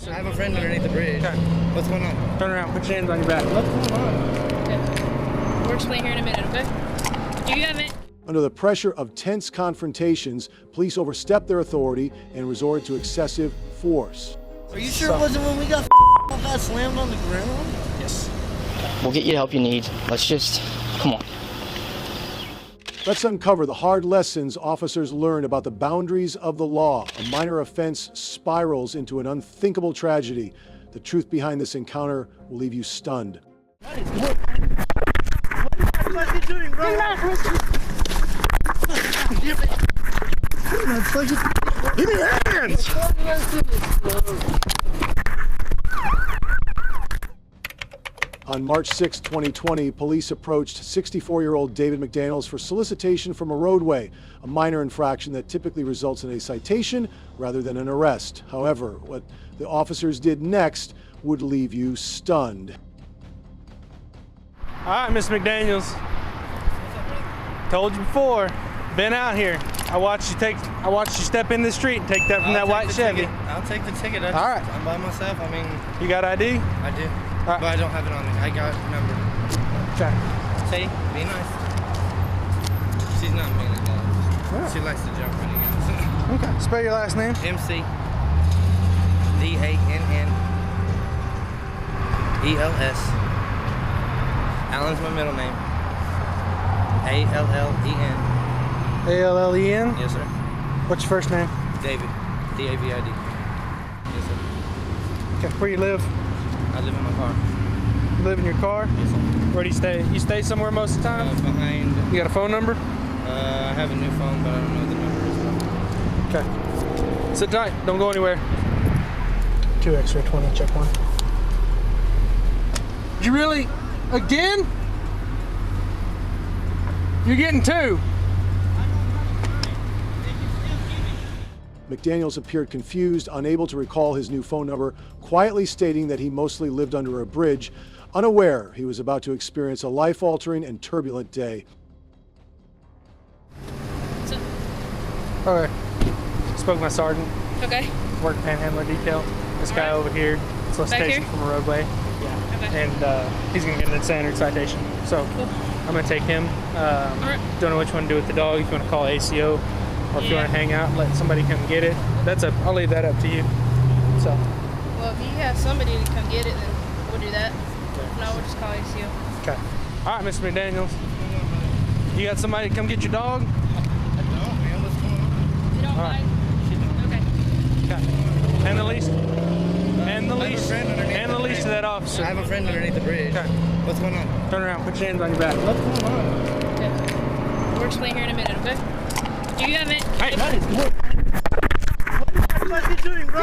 I have a friend underneath the bridge. Okay. What's going on? Turn around, put your hands on your back. What's going on? Okay. We'll explain here in a minute, okay? Do you have it? Under the pressure of tense confrontations, police overstepped their authority and resorted to excessive force. Are you sure it wasn't when we got slammed on the ground? Yes. We'll get you the help you need. Let's just, come on. Let's uncover the hard lessons officers learned about the boundaries of the law. A minor offense spirals into an unthinkable tragedy. The truth behind this encounter will leave you stunned. What are you doing, bro? Give me your hands! On March 6, 2020, police approached 64-year-old David McDaniels for solicitation from a roadway, a minor infraction that typically results in a citation rather than an arrest. However, what the officers did next would leave you stunned. All right, Miss McDaniels. Told you before, been out here. I watched you step in the street and take that from that white Chevy. I'll take the ticket. All right. I'm by myself. I mean, You got ID? I do. Right. But I don't have it on me. I got a number. Okay. See? Be nice. She's not mean at all. Yeah. She likes to jump when you guys. Okay. Spell your last name. MC DANNELS. Allen's my middle name. ALLEN. ALLEN? Yes, sir. What's your first name? David. DAVID. Yes, sir. Okay. Where you live? I live in my car. You live in your car? Yes, sir. Where do you stay? You stay somewhere most of the time? Behind. You got a phone number? I have a new phone, but I don't know the number. Okay. Sit tight. Don't go anywhere. 2 X-ray 20. Check 1. You really? Again? You're getting 2. McDaniels appeared confused, unable to recall his new phone number, quietly stating that he mostly lived under a bridge, unaware he was about to experience a life-altering and turbulent day. Okay. Spoke to my sergeant. Okay. Work panhandler detail. This guy over here, solicitation from a roadway. Yeah. Okay. And he's gonna get an standard citation. So Cool. I'm gonna take him. Alright. Don't know which one to do with the dog. If you want to call ACO, or if you want to hang out, let somebody come get it. I'll leave that up to you. So. Well, if you have somebody to come get it, then we'll do that. No, we'll just call ACO. Okay. All right, Mr. McDaniels. You got somebody to come get your dog? No, man, what's going on? You don't All right. mind? Okay. Okay. And the lease. And the lease. friend underneath And the the lease to bridge. that officer. I have a friend underneath the bridge. Okay. What's going on? Turn around. Put your hands on your back. What's going on? Okay. We'll explain here in a minute, okay? Do you have it? Hey. What are you doing, bro?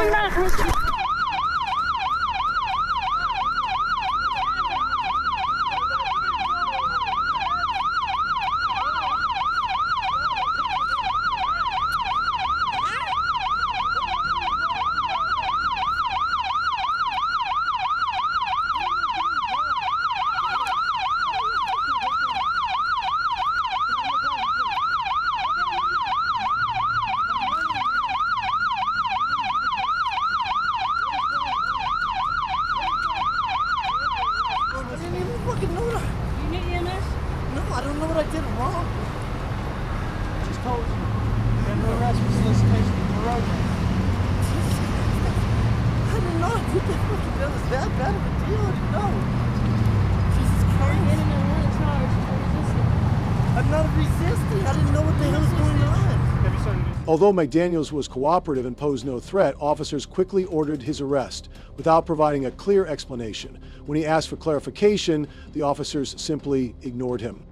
Although McDaniels was cooperative and posed no threat, officers quickly ordered his arrest without providing a clear explanation. When he asked for clarification, the officers simply ignored him.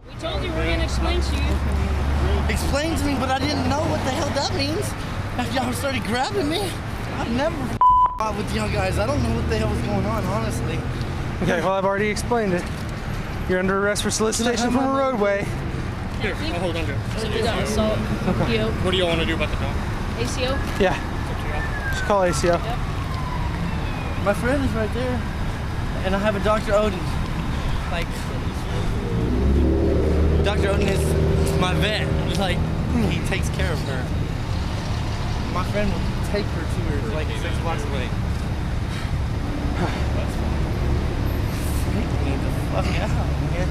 We told you we're going to explain to you. Explain to me, but I didn't know what the hell that means. After y'all started grabbing me, I've never fought with y'all guys. I don't know what the hell was going on, honestly. Okay, well, I've already explained it. You're under arrest for solicitation from a roadway. Here, I'll hold on to it. So we got assault. Okay. PO. What do you all want to do about the dog? ACO? Yeah. Just call ACO. Yep. My friend is right there, and I have a Dr. Odin. Like, Dr. Odin is my vet. Like, he takes care of her. My friend will take her to her. It's like 6 blocks away. Freak me the fuck out, man.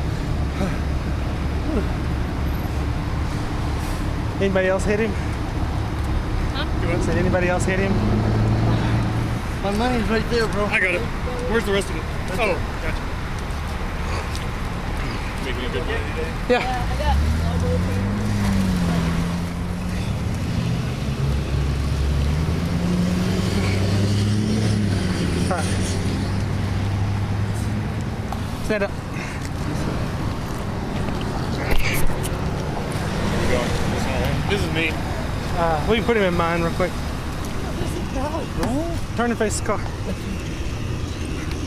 Anybody else hit him? Huh? Did anybody else hit him? My money's right there, bro. I got it. Where's the rest of it? Oh, gotcha. Making a good one. Yeah. I got elbow pain. All right. Stand up. This is me. We can put him in mine real quick. Turn and face the car.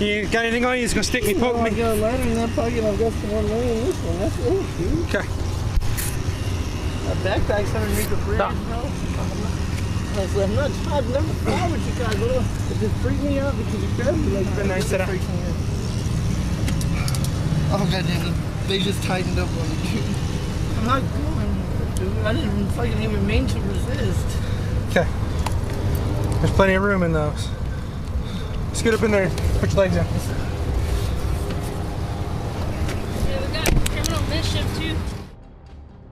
You got anything on you? He's gonna stick me, poke I me. got a lighter in that pocket. I've got some more money in this one. That's it, dude. Okay. My backpack's underneath the fridge, Stop. bro. I've never fought with you guys. It just freaked me out because you grabbed me like Been there, sit down. Oh, goddamn. They just tightened up on me, dude. I'm not going, dude. I didn't fucking even mean to resist. Okay. There's plenty of room in those. Scoot up in there. Put your legs in. Yeah, we got criminal mischief too.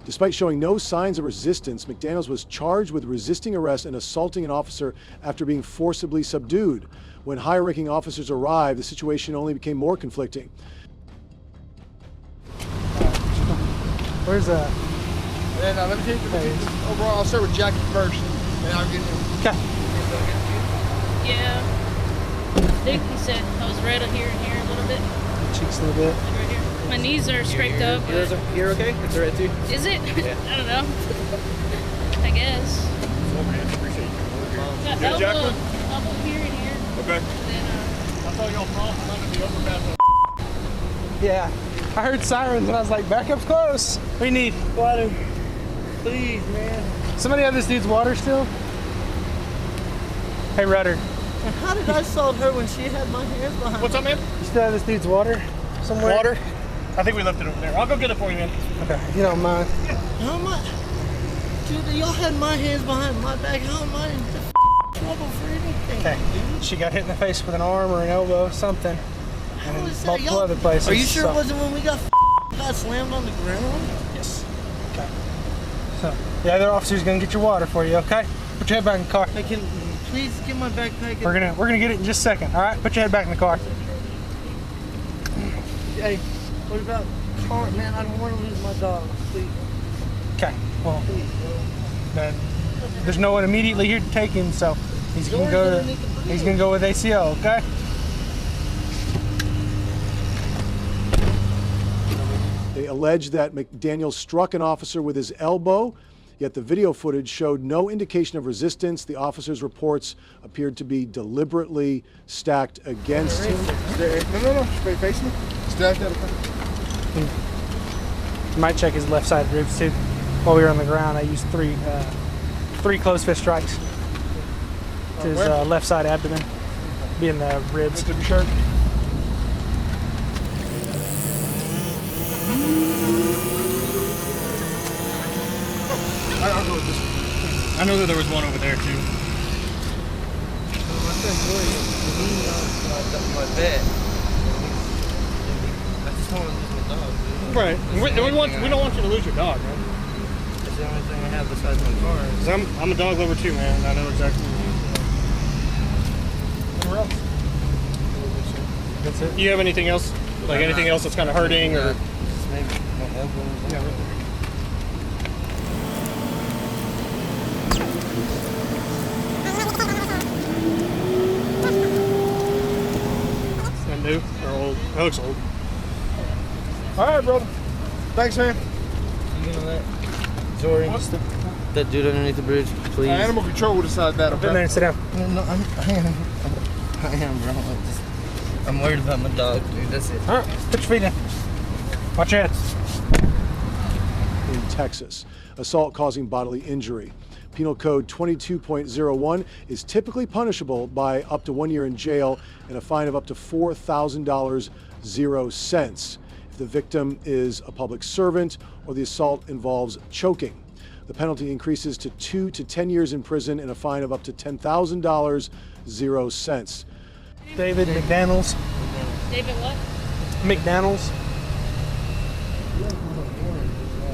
Despite showing no signs of resistance, McDaniels was charged with resisting arrest and assaulting an officer after being forcibly subdued. When higher-ranking officers arrived, the situation only became more conflicting. Where's And let me take the overall. I'll start with Jackie first, and I'll get you. Okay. Yeah. I think he said I was red here and here a little bit. Cheeks a little bit. Like right here. My knees are scraped up. But You're okay? It's red too. is it? Yeah. I don't know. I guess. Got elbow here and here. Okay. And then, I thought y'all promised not to be overpassed. Yeah. I heard sirens and I was like, backup's close. We need Water. Please, man. somebody have this dude's water still? Hey, Rudder. And how did I assault her when she had my hands behind What's up, man? You still have this dude's water somewhere? Water? I think we left it over there. I'll go get it for you, man. Okay. You don't mind. How am I? Dude, y'all had my hands behind my back. How am I in trouble for anything? Okay. She got hit in the face with an arm or an elbow, something. How And is that? multiple Y'all- other places. Are you sure so. it wasn't when we got slammed on the ground? Yes. Okay. So, the other officer's gonna get your water for you, okay? Put your head back in the car. I can please get my backpack. We're gonna get it in just a second, all right? Put your head back in the car. Hey, what about car? Man, I don't want to lose my dog. Please, Okay. Well, please, bro. there's no one immediately here to take him, so he's gonna go with ACO, okay? They allege that McDaniels struck an officer with his elbow, yet the video footage showed no indication of resistance. The officer's reports appeared to be deliberately stacked against him. No. Straight face me. Stack that. You might check his left side ribs too. While we were on the ground, I used three closed fist strikes to his left side abdomen, being the ribs. To be sure. I'll go with this one. I know that there was one over there, too. My friend Joy leaned on my bed. I just don't want to lose my dog, dude. Right. We don't want you to lose your dog, man. That's the only thing I have besides my car. 'Cause I'm a dog lover, too, man. I know exactly. Where else? That's it. You have anything else? Like anything else that's kind of hurting or? Just maybe my elbow. Yeah, right there. Is that new or old? That looks old. All right, brother. Thanks, man. You gonna let Jory, that dude underneath the bridge, please? Animal control will decide that, Get in there okay? and sit down. No, I am, bro. I'm worried about my dog, dude. That's it. All right, put your feet in. Watch your head. In Texas, assault causing bodily injury. Penal Code 22.01 is typically punishable by up to 1 year in jail and a fine of up to $4,000, 0 cents, if the victim is a public servant or the assault involves choking. The penalty increases to 2 to 10 years in prison and a fine of up to $10,000, 0 cents. David McDaniels. David what? McDaniels.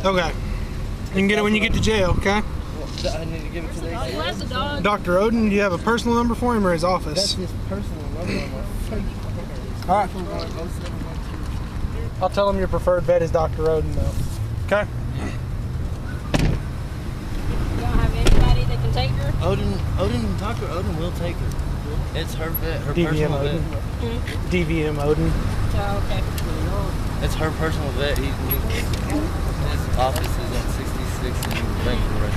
Okay. You can get it when you get to jail, okay? I need to give it to the Who has the dog? Dr. Oden, do you have a personal number for him or his office? That's his personal number. All right. I'll tell him your preferred vet is Dr. Oden, though. Okay? You don't have anybody that can take her? Dr. Oden will take her. It's her vet, her DVM personal Oden. vet. DVM Oden. Oh, okay. It's her personal vet. His office is at 66 and Bank right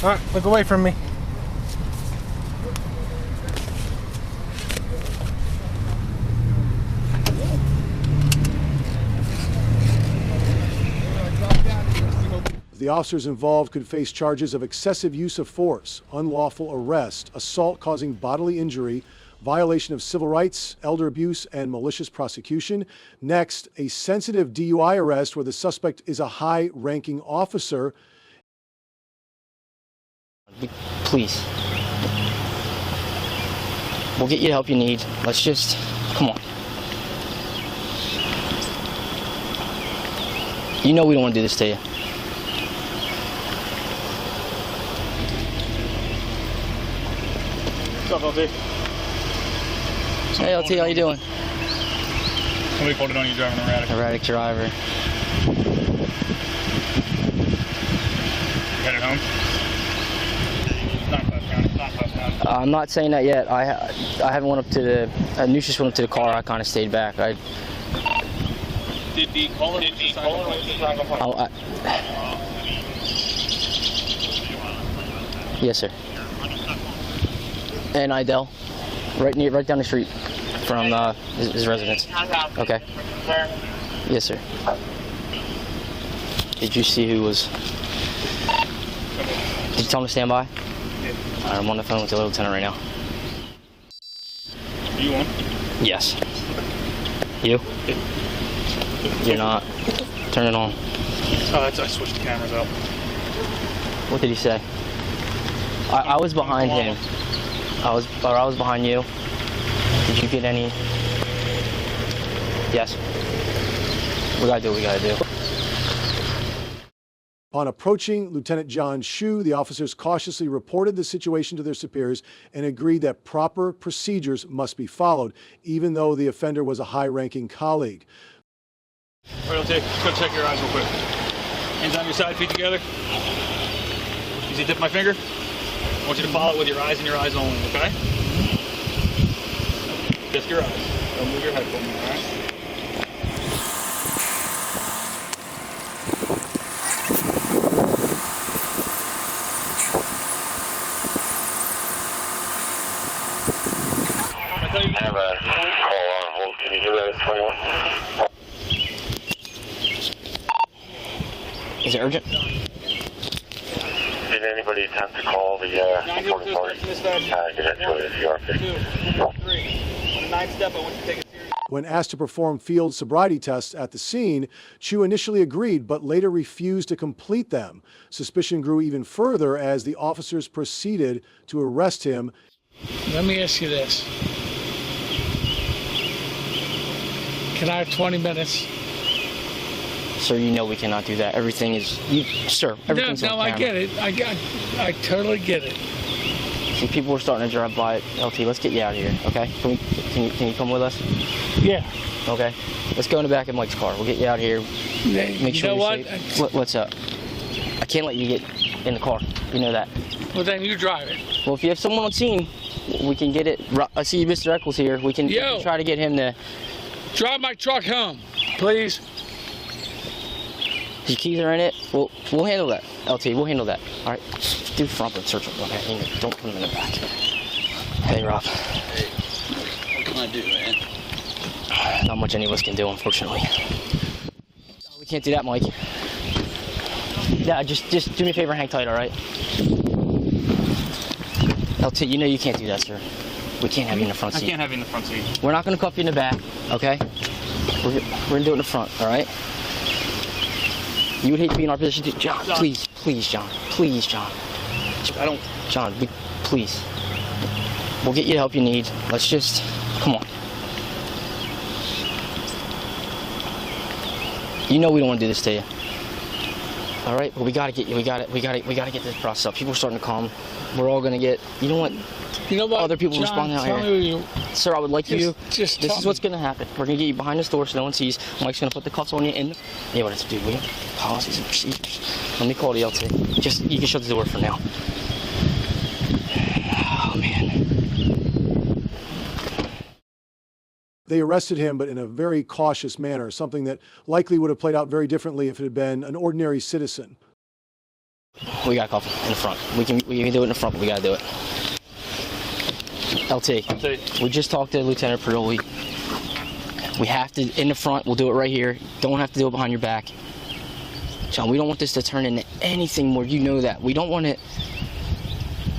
there. All right, look away from me. The officers involved could face charges of excessive use of force, unlawful arrest, assault causing bodily injury, violation of civil rights, elder abuse, and malicious prosecution. Next, a sensitive DUI arrest where the suspect is a high-ranking officer. Please. We'll get you the help you need. Let's just, come on. You know we don't want to do this to you. What's up, LT? Hey, LT, how you doing? Somebody called it on you driving erratic. Erratic driver. Headed home? Not Puff County. Not Puff County. I'm not saying that yet. I haven't went up to the, Nucius went up to the car. I kind of stayed back. Did the caller Yes, sir. And Idell, right down the street from his residence. Okay. Yes, sir. Did you see who was? Did you tell him to stand by? Yeah. All right, I'm on the phone with the lieutenant right now. You on? Yes. You? You're not. Turn it on. Oh, I switched the cameras out. What did he say? I was behind him. I was behind you. Did you get any? Yes. We gotta do what we gotta do. On approaching Lieutenant John Shue, the officers cautiously reported the situation to their superiors and agreed that proper procedures must be followed, even though the offender was a high-ranking colleague. All right, LT, just go check your eyes real quick. Hands on your side, feet together. You see, dip my finger? I want you to follow it with your eyes and your eyes only, okay? Just your eyes. Don't move your head for me, all right? I have a call on hold. Can you hear that? It's 21. Is it urgent? Did anybody attempt to call the reporting party? Get into it if you are 50. 2, 3. On the 9th step, I want you to take it serious. When asked to perform field sobriety tests at the scene, Chu initially agreed but later refused to complete them. Suspicion grew even further as the officers proceeded to arrest him. Let me ask you this. Can I have 20 minutes? Sir, you know we cannot do that. Everything is, sir, everything's No, on I camera. get it. I totally get it. See, people are starting to drive by. LT, let's get you out of here, okay? Can you come with us? Yeah. Okay. Let's go in the back of Mike's car. We'll get you out of here. Make sure you know you're what? safe. What's up? I can't let you get in the car. You know that. Well, then you drive it. Well, if you have someone on scene, we can get it. I see Mr. Eccles here. We can try to get him to. Drive my truck home, please. Your keys are in it. We'll handle that. LT, we'll handle that. All right. Do front and search them. Okay. Don't put them in the back. Hey, Rob. Hey. What can I do, man? Not much any of us can do, unfortunately. We can't do that, Mike. Yeah, just do me a favor and hang tight, all right? LT, you know you can't do that, sir. We can't have you in the front seat. I can't have you in the front seat. We're not going to cuff you in the back, okay? We're going to do it in the front, all right? You would hate to be in our position too. John, please, please, John. Please, John. John, please. We'll get you the help you need. Let's just, come on. You know we don't want to do this to you. All right, but we gotta get you. We gotta get this process up. People are starting to calm. We're all gonna get. You know what? Other people John, responding out here. Sir, I would like you. This is what's gonna happen. We're gonna get you behind this door so no one sees. Mike's gonna put the cuffs on you. Yeah, what it's do? We policies and procedures. Let me call the LT. Just you can shut the door for now. Oh man. They arrested him, but in a very cautious manner, something that likely would have played out very differently if it had been an ordinary citizen. We got a couple in the front. We can do it in the front, but we gotta do it. LT. We just talked to Lieutenant Perot. We have to in the front. We'll do it right here. Don't have to do it behind your back. John, we don't want this to turn into anything more. You know that. We don't want it,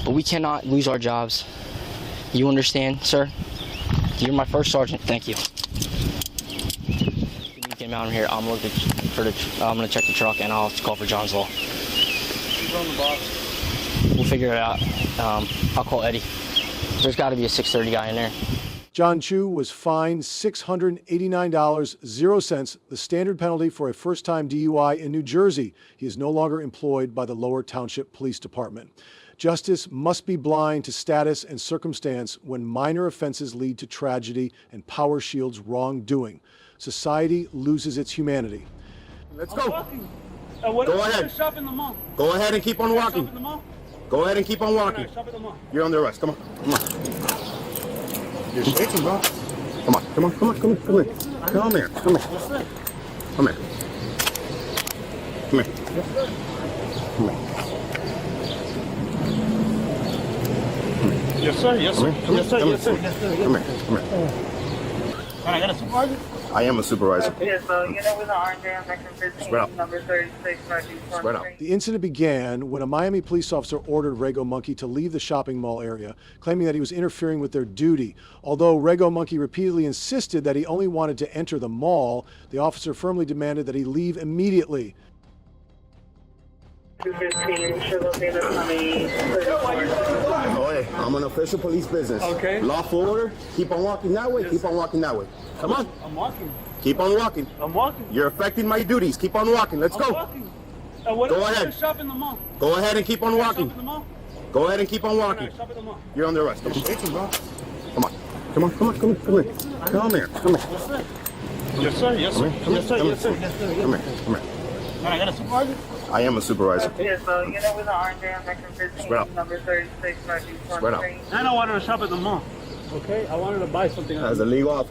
but we cannot lose our jobs. You understand, sir? You're my first sergeant. Thank you. You get him out of here. I'm gonna check the truck and I'll call for John's Law. We'll figure it out. I'll call Eddie. There's got to be a 630 guy in there. John Chu was fined $689.00, the standard penalty for a first-time DUI in New Jersey. He is no longer employed by the Lower Township Police Department. Justice must be blind to status and circumstance when minor offenses lead to tragedy and power shields wrongdoing. Society loses its humanity. Let's go. Go ahead. Go ahead and keep on walking. Go ahead and keep on walking. You're under arrest. Come on. Come on. You're shaking, bro. Come on. Come on. Come on. Come on. Come here. Come here. Come here. Come here. Come here. Come here. Yes, sir. Yes, sir. Yes, sir. Yes, sir. Come here. Come here. I got a supervisor. I am a supervisor. Yes, so you know, with the orange and section 15, number 36, Spread out. The incident began when a Miami police officer ordered Rego Monkey to leave the shopping mall area, claiming that he was interfering with their duty. Although Rego Monkey repeatedly insisted that he only wanted to enter the mall, the officer firmly demanded that he leave immediately. 215, Sugar coming. Oh, hey, I'm an official police business. Okay. Lawful order. Keep on walking that way. Keep on walking that way. Come on. I'm walking. Keep on walking. I'm walking. You're affecting my duties. Keep on walking. Let's go. Walking. What Go ahead. Shop in the mall. Go ahead and keep on walking. Shop in the mall. Go ahead and keep on walking. Shop in the mall. You're under arrest. Come on. Come on. Come on. Come on. Come on. Come here. Come here. Come here. Yes, sir. Yes, sir. Yes, sir. Yes, sir. Come here. Come here. I got a supervisor. I am a supervisor. Yes, so you know, with the orange and section 15, number 36, Spread out. And I wanted to shop at the mall. Okay, I wanted to buy something. As a legal I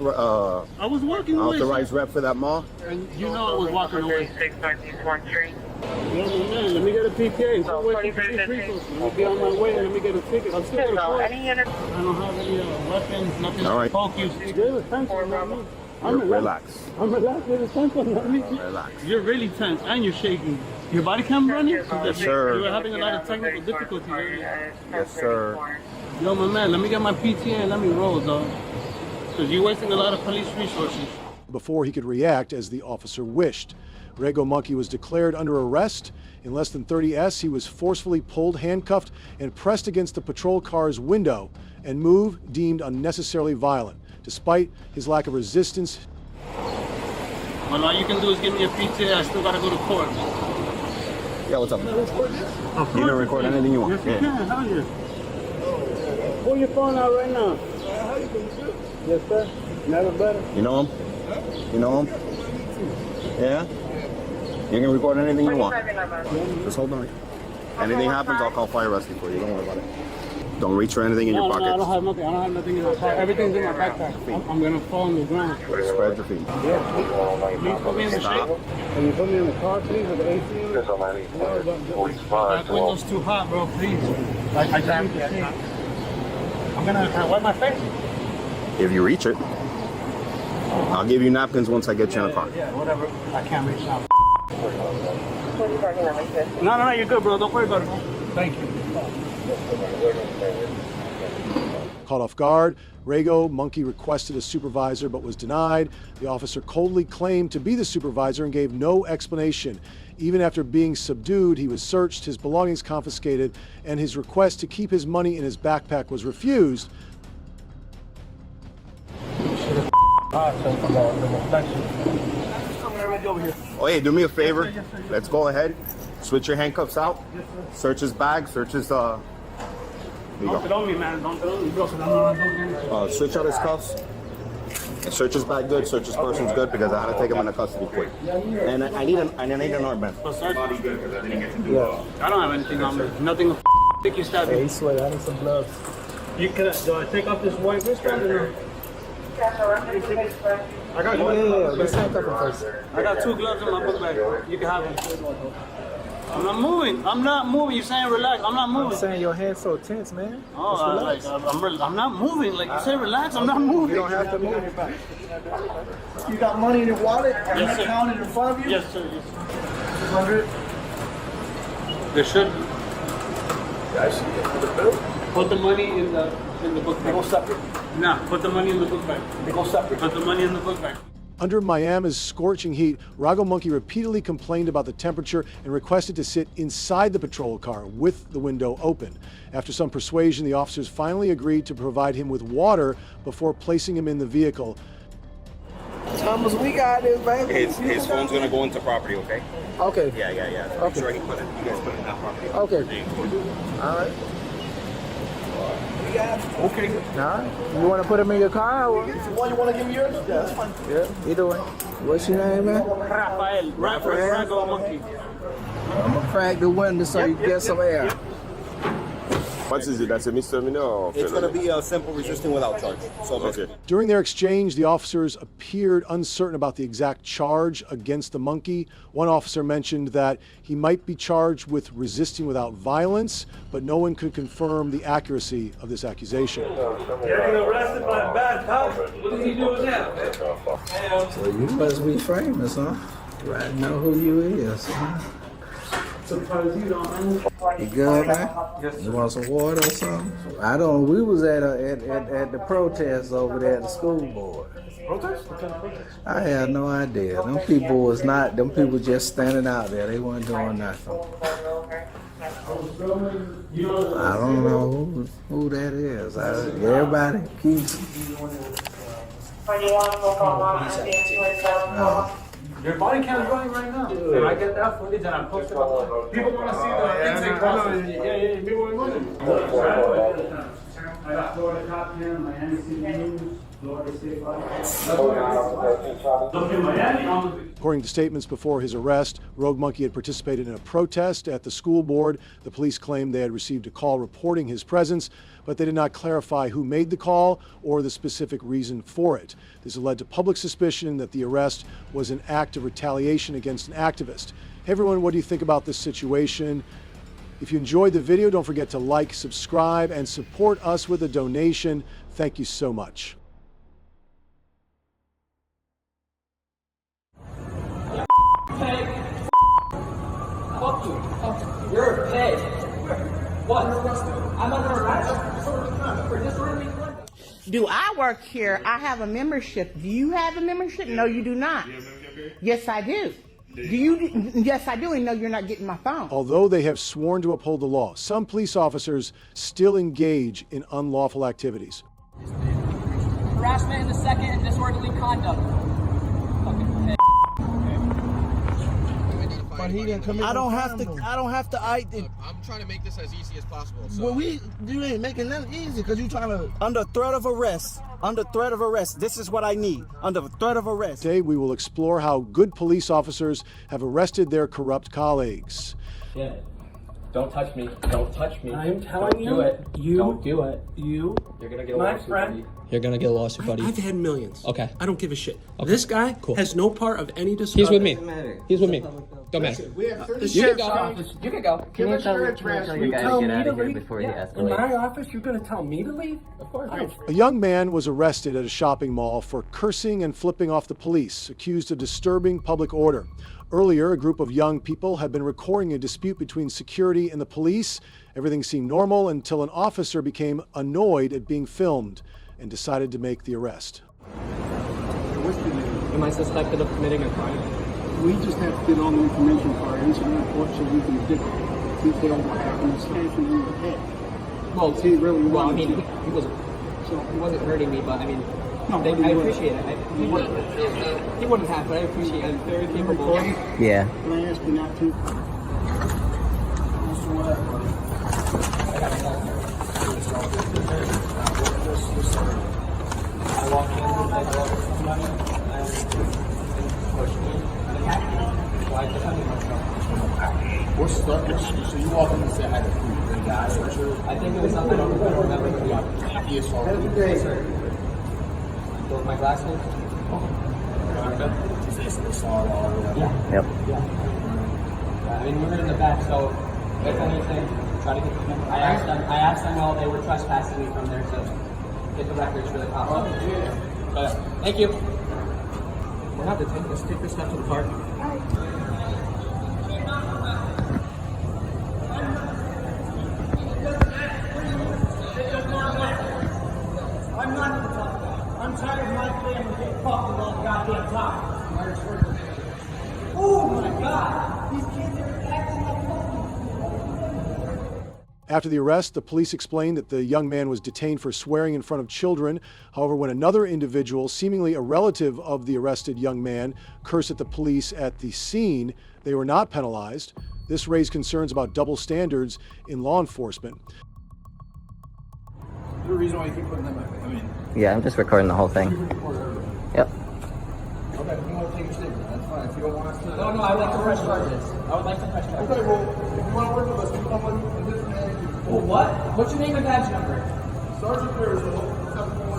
was walking away. authorized rep for that mall. And you know I was walking away. 36, 1 Street. Yeah, man, let me get a PTA. So let me be on my way and let me get a ticket. I'm still recording. I don't have any weapons, nothing to poke you. Relax. I'm relaxed. There's a tense on me. Relax. You're really tense and you're shaking. Your body cam running? Yes, sir. You were having a lot of technical difficulties earlier. Yes, sir. Yo, my man, let me get my PTA and let me roll, dog. Because you're wasting a lot of police resources. Before he could react as the officer wished. Rego Monkey was declared under arrest. In less than 30 S, he was forcefully pulled, handcuffed, and pressed against the patrol car's window, and move deemed unnecessarily violent. Despite his lack of resistance. Well, all you can do is give me a PTA. I still got to go to court. Yeah, what's up? You can record anything you want. Yes, you can. Hell yeah. Pull your phone out right now. Yes, sir. Never better. You know him? You know him? Yeah? You can record anything you want. Just hold on. Anything happens, I'll call fire rescue for you. Don't worry about it. Don't reach for anything in your pocket. No, I don't have nothing. I don't have nothing in my pocket. Everything's in my backpack. I'm going to fall on the ground. Spread your feet. Yeah. Please put me in the shade. Can you put me in the car, please, with the AC? That window's too hot, bro. Please. I can't. I'm going to wipe my face. If you reach it. I'll give you napkins once I get you in the car. Yeah, whatever. I can't reach now. No, you're good, bro. Don't worry about it. Thank you. Caught off guard, Rego Monkey requested a supervisor but was denied. The officer coldly claimed to be the supervisor and gave no explanation. Even after being subdued, he was searched, his belongings confiscated, and his request to keep his money in his backpack was refused. Oh, hey, do me a favor. Let's go ahead. Switch your handcuffs out. Search his bag. Search his, There you Don't throw me, man. Don't throw me, bro. Switch out his cuffs. And search his bag good. Search his person's good because I had to take him into custody quick. And I need an armband. Yeah. I don't have anything on me. Nothing. Think you stabbed me. Hey, sweat. I need some gloves. You can. Do I take off this white wristband or no? I got gloves. Yeah. Let's handcuff him first. I got 2 gloves in my book bag. You can have them. I'm not moving. I'm not moving. You're saying relax. I'm not moving. I'm saying your hand's so tense, man. Oh, I'm not moving. Like you say, relax. I'm not moving. You don't have to move. You got money in your wallet? Yes, sir. Counted in front of you? Yes, sir. Yes, sir. 200? There should. Yeah, I see it. The bill? Put the money in the book bag. They go separate. Nah, put the money in the book bag. They go separate. Put the money in the book bag. Under Miami's scorching heat, Rago Monkey repeatedly complained about the temperature and requested to sit inside the patrol car with the window open. After some persuasion, the officers finally agreed to provide him with water before placing him in the vehicle. Thomas, we got this, baby. His phone's gonna go into property, okay? Okay. Yeah. Okay. Make sure you guys put it in that property. Okay. All right. Okay. Nah. You want to put him in your car? Or? If you want to give me yours? Yeah, that's fine. Yeah. Either way. What's your name, man? Rafael. Rago Monkey. I'm gonna crack the window so you get some air. What is it? That's a misdemeanor or It's going to be a simple resisting without charge. So okay. During their exchange, the officers appeared uncertain about the exact charge against the monkey. One officer mentioned that he might be charged with resisting without violence, but no one could confirm the accuracy of this accusation. Getting arrested by a bad cop? What is he doing now? So you must be famous, huh? Right, know who you is, huh? Sometimes you don't know. You good, man? Yes, You want some water or something? I don't. We was at the protest over there at the school board. Protest? What kind of protest? I had no idea. Them people was not. Them people just standing out there. They weren't doing nothing. I don't know who that is. Everybody keeps. Your body cam is running right now. And I get that footage and I post it online. People want to see the intake process. Yeah, people want to see it. I got Florida Cop Cam, Miami City News, Florida State Fire. According to statements before his arrest, Rogue Monkey had participated in a protest at the school board. The police claimed they had received a call reporting his presence, but they did not clarify who made the call or the specific reason for it. This has led to public suspicion that the arrest was an act of retaliation against an activist. Hey everyone, what do you think about this situation? If you enjoyed the video, don't forget to like, subscribe, and support us with a donation. Thank you so much. Fuck you. You're a pig. What? I'm under arrest for disorderly conduct. Do I work here? I have a membership. Do you have a membership? No, you do not. Do you have a membership here? Yes, I do. Do you? Yes, I do. And no, you're not getting my phone. Although they have sworn to uphold the law, some police officers still engage in unlawful activities. Harassment in the second and disorderly conduct. Fucking pig. But he didn't commit. I don't have to. I'm trying to make this as easy as possible. So. Well, you ain't making nothing easy because you trying to. Under threat of arrest. Under threat of arrest. This is what I need. Under threat of arrest. Today, we will explore how good police officers have arrested their corrupt colleagues. Yeah. Don't touch me. Don't touch me. I'm telling you. Don't do it. You. Don't do it. You. You're gonna get a My lawsuit, friend. buddy. You're gonna get a lawsuit, buddy. I've had millions. Okay. I don't give a shit. Okay. This guy Cool. has no part of any discussion. He's with me. He's with me. Don't matter. We have 30 You can go. You can go. Give us your address. You tell gotta me get to out of here leave? before he escalates. In my office, you're gonna tell me to leave? Of course. A young man was arrested at a shopping mall for cursing and flipping off the police, accused of disturbing public order. Earlier, a group of young people had been recording a dispute between security and the police. Everything seemed normal until an officer became annoyed at being filmed and decided to make the arrest. Am I suspected of committing a crime? We just have to get all the information for our incident report so we can detail what happened and stand in the head. Well, he really well, I wanted mean, to. he wasn't hurting me, but I mean, No, I appreciate it. He wouldn't have, but I appreciate it. Very capable. Yeah. Can I ask you not to? What's the so you walk in and say hi to the guys or sure? I think it was something I don't remember. He assaulted you. Yes, sir. With my glasses? Yeah. Yep. I mean, we were in the back, so if anything, try to get the I asked them while they were trespassing me from there to get the records for the cops. But thank you. We're not detained. Let's take this step to the car. I'm not going to talk about it. I'm tired of my family getting fucked with all the goddamn time. Oh my God! These kids are acting like fucking. After the arrest, the police explained that the young man was detained for swearing in front of children. However, when another individual, seemingly a relative of the arrested young man, cursed at the police at the scene, they were not penalized. This raised concerns about double standards in law enforcement. The reason why you keep putting them back. I mean, Yeah, I'm just recording the whole thing. Yep. okay, if you want to take your statement, that's fine. If you don't want us to. No, I would like to press charges. I would like to press charges. Okay, well, if you want to work with us, you come with this man. Well, what? What's your name and badge number? Sergeant Refusal.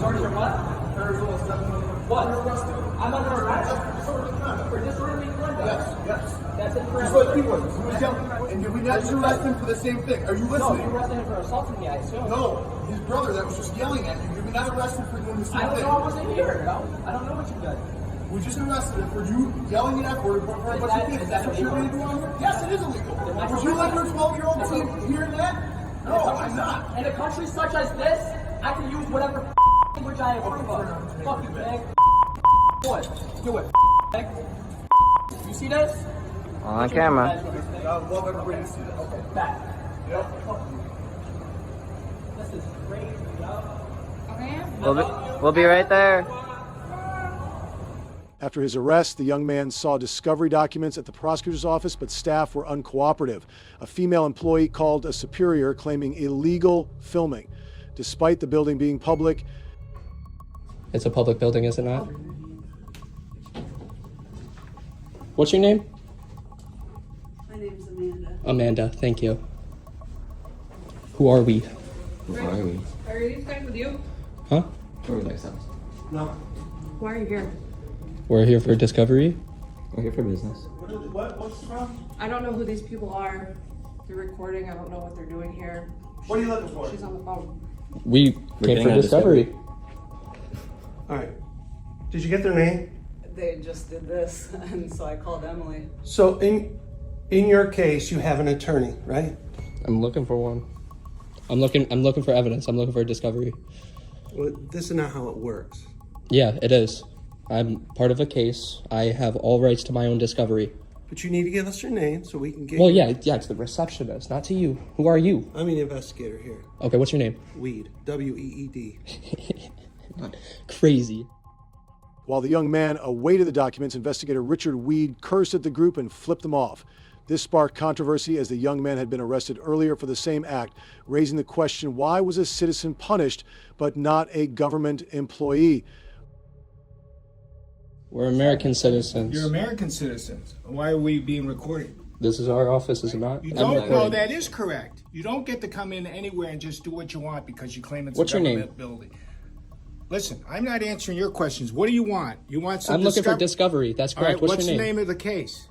Sergeant what? Refusal, 711. What? You're arrested. I'm under arrest? Disorderly conduct. For disorderly conduct? Yes. That's incorrect. Just like he was. He was yelling. And did we not just arrest him for the same thing? Are you No, listening? you arrested him for assaulting me, I assume. No, his brother that was just yelling at you. Did we not arrest him for doing the same I don't thing? know, I wasn't here. No, I don't know what you did. We just arrested him for you yelling at F-word for a bunch of kids. That's what you're going to do on here? Yes, it is illegal. Would you let your 12-year-old kid hear that? No, I'm not. In a country such as this, I can use whatever language I approve of. Fuck you, pig. What? Do it, pig. You see this? On camera. I would love everybody to see that. Okay. Back. Yep. This is crazy, yo. Okay. We'll be right there. After his arrest, the young man saw discovery documents at the prosecutor's office, but staff were uncooperative. A female employee called a superior claiming illegal filming. Despite the building being public, It's a public building, is it not? What's your name? My name's Amanda. Amanda, thank you. Who are we? Who are we? Are these guys with you? Huh? Or with ourselves? No. Why are you here? We're here for discovery. We're here for business. What's the problem? I don't know who these people are. They're recording. I don't know what they're doing here. What are you looking for? She's on the phone. We came for discovery. All right. Did you get their name? They just did this, and so I called Emily. So in your case, you have an attorney, right? I'm looking for one. I'm looking for evidence. I'm looking for a discovery. Well, this is not how it works. Yeah, it is. I'm part of a case. I have all rights to my own discovery. But you need to give us your name so we can get. Well, yeah, it's the receptionist, not to you. Who are you? I'm the investigator here. Okay, what's your name? Weed. W-E-E-D. Crazy. while the young man awaited the documents, investigator Richard Weed cursed at the group and flipped them off. This sparked controversy as the young man had been arrested earlier for the same act, raising the question, why was a citizen punished but not a government employee? We're American citizens. You're American citizens. Why are we being recorded? This is our office, is it not? You don't. No, that is correct. You don't get to come in anywhere and just do what you want because you claim it's What's a your government name? building. Listen, I'm not answering your questions. What do you want? You want some? I'm looking for discovery. That's correct. All right, what's your the name of the case?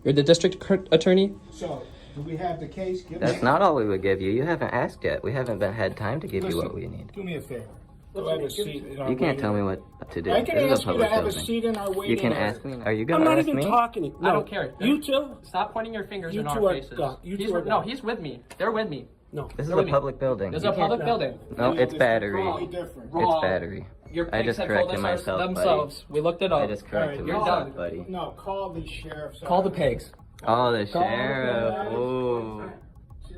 You're the district attorney? So, do we have the case? That's not all we would give you. You haven't asked yet. We haven't had time to give you what we need. Do me a favor. Go have a seat in our You can't waiting tell me room. what to do. I can This is ask a you to public have a building. seat in our waiting You can area. ask me. Are you going I'm to not ask even me? talking to you. I don't care. You two? Stop pointing your fingers You in two our are faces. God. You He's two are with, no, God. he's with me. They're with me. No. This is a public building. This is a public building. No, it's battery. Wrong. It's battery. Your I pigs just have told corrected us myself, themselves. buddy. We looked it up. I just corrected You're myself, done. buddy. No, call the sheriff's Call the office. pigs. Oh, the Call sheriff. Ooh.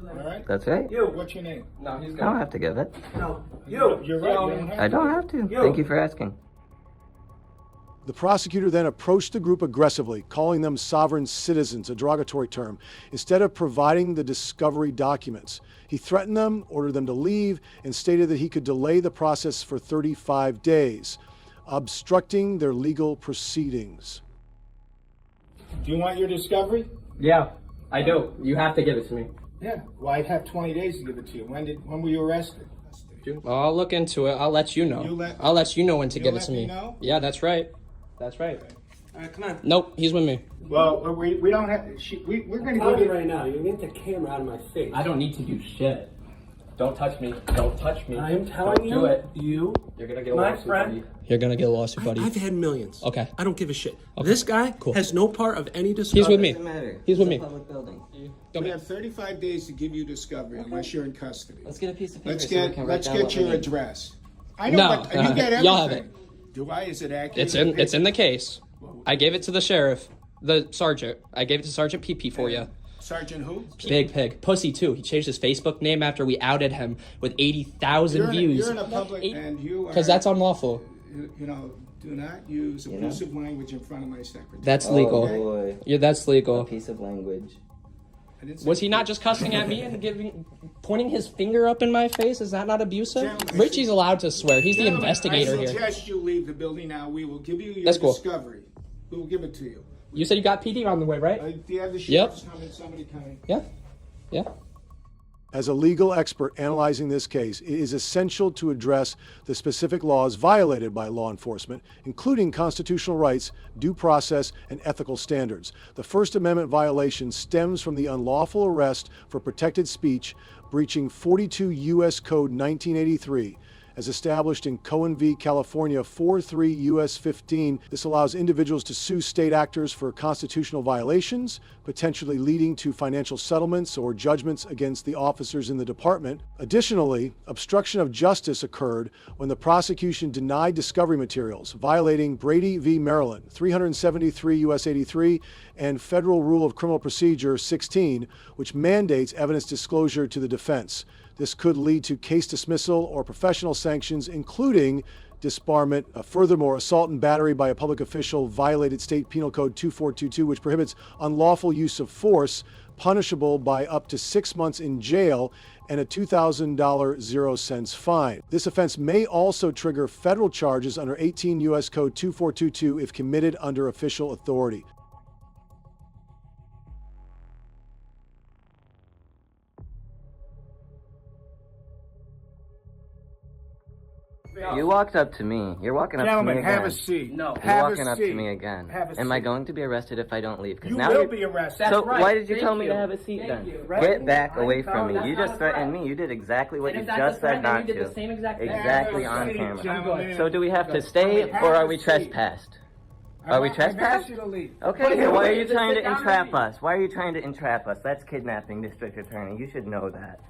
All right? That's right. What's your name? No, he's I don't have to give it. No. You're right. You don't have I don't have to. Thank you for asking. The prosecutor then approached the group aggressively, calling them sovereign citizens, a derogatory term, instead of providing the discovery documents. He threatened them, ordered them to leave, and stated that he could delay the process for 35 days, obstructing their legal proceedings. Do you want your discovery? Yeah, I do. You have to give it to me. Yeah. Well, I'd have 20 days to give it to you. When were you arrested? Well, I'll look into it. I'll let you know. I'll let you know when to give it to me. Know? Yeah, that's right. That's right. All right, come on. Nope, he's with me. Well, we don't have. We're going to give you right now. You get the camera out of my face. I don't need to do shit. Don't touch me. Don't touch me. I'm telling you, do it. you're gonna get a my lawsuit, friend. buddy. You're gonna get a lawsuit, buddy. I've had millions. Okay. I don't give a shit. Okay. This guy Cool. has no part of any discovery. He's with me. Doesn't matter. He's with me. It's a public building. We have 35 days to give you discovery unless you're in custody. Let's get a piece of paper. Let's so we get can write down what we your need. address. I know, but you get everything. Y'all have it. Do I? Is it accurate? It's in the case. I gave it to the sheriff, the sergeant. I gave it to Sergeant PP for you. Sergeant who? Big Pig. Pussy too. He changed his Facebook name after we outed him with 80,000 views. You're in a public and you are. Because that's unlawful. You know, do not use abusive language in front of my secretary. That's legal. Boy. Yeah, that's legal. A piece of language. Was he not just cussing at me and pointing his finger up in my face? Is that not abusive? Richie's allowed to swear. He's the investigator I here. suggest you leave the building now. We will give you your That's cool. discovery. We will give it to you. You said you got PD on the way, right? Do you have the sheriff's coming? Somebody coming? Yeah. Yeah. As a legal expert analyzing this case, it is essential to address the specific laws violated by law enforcement, including constitutional rights, due process, and ethical standards. The First Amendment violation stems from the unlawful arrest for protected speech, breaching 42 U.S. Code 1983. As established in Cohen v. California 43 U.S. 15, this allows individuals to sue state actors for constitutional violations, potentially leading to financial settlements or judgments against the officers in the department. Additionally, obstruction of justice occurred when the prosecution denied discovery materials, violating Brady v. Maryland 373 U.S. 83 and Federal Rule of Criminal Procedure 16, which mandates evidence disclosure to the defense. This could lead to case dismissal or professional sanctions, including disbarment. Furthermore, assault and battery by a public official violated State Penal Code 2422, which prohibits unlawful use of force, punishable by up to 6 months in jail and a $2,000 0-cents fine. This offense may also trigger federal charges under 18 U.S. Code 2422 if committed under official authority. You walked up to me. You're walking up to me Gentlemen, again. have a seat. No. You're Have walking a up seat. to me again. Have a Am I seat. going to be arrested if I don't leave? You now will you're- be arrested. So That's right. why did you Thank tell me you. to have a seat Thank then? you. Right. Get back away No, from me. that's You not just a threat. threatened me. You did exactly what And you if that's just a threat, said then not you did to. the same exact thing. Exactly Have a on seat, camera. gentlemen. So do we have to Good. stay Have or a are we seat. trespassed? Are we I've asked trespassed? you to leave. Okay, Wait, then why are wait, you just trying sit to down entrap and us? Why are you trying to entrap us? That's kidnapping, District Attorney. You should know that.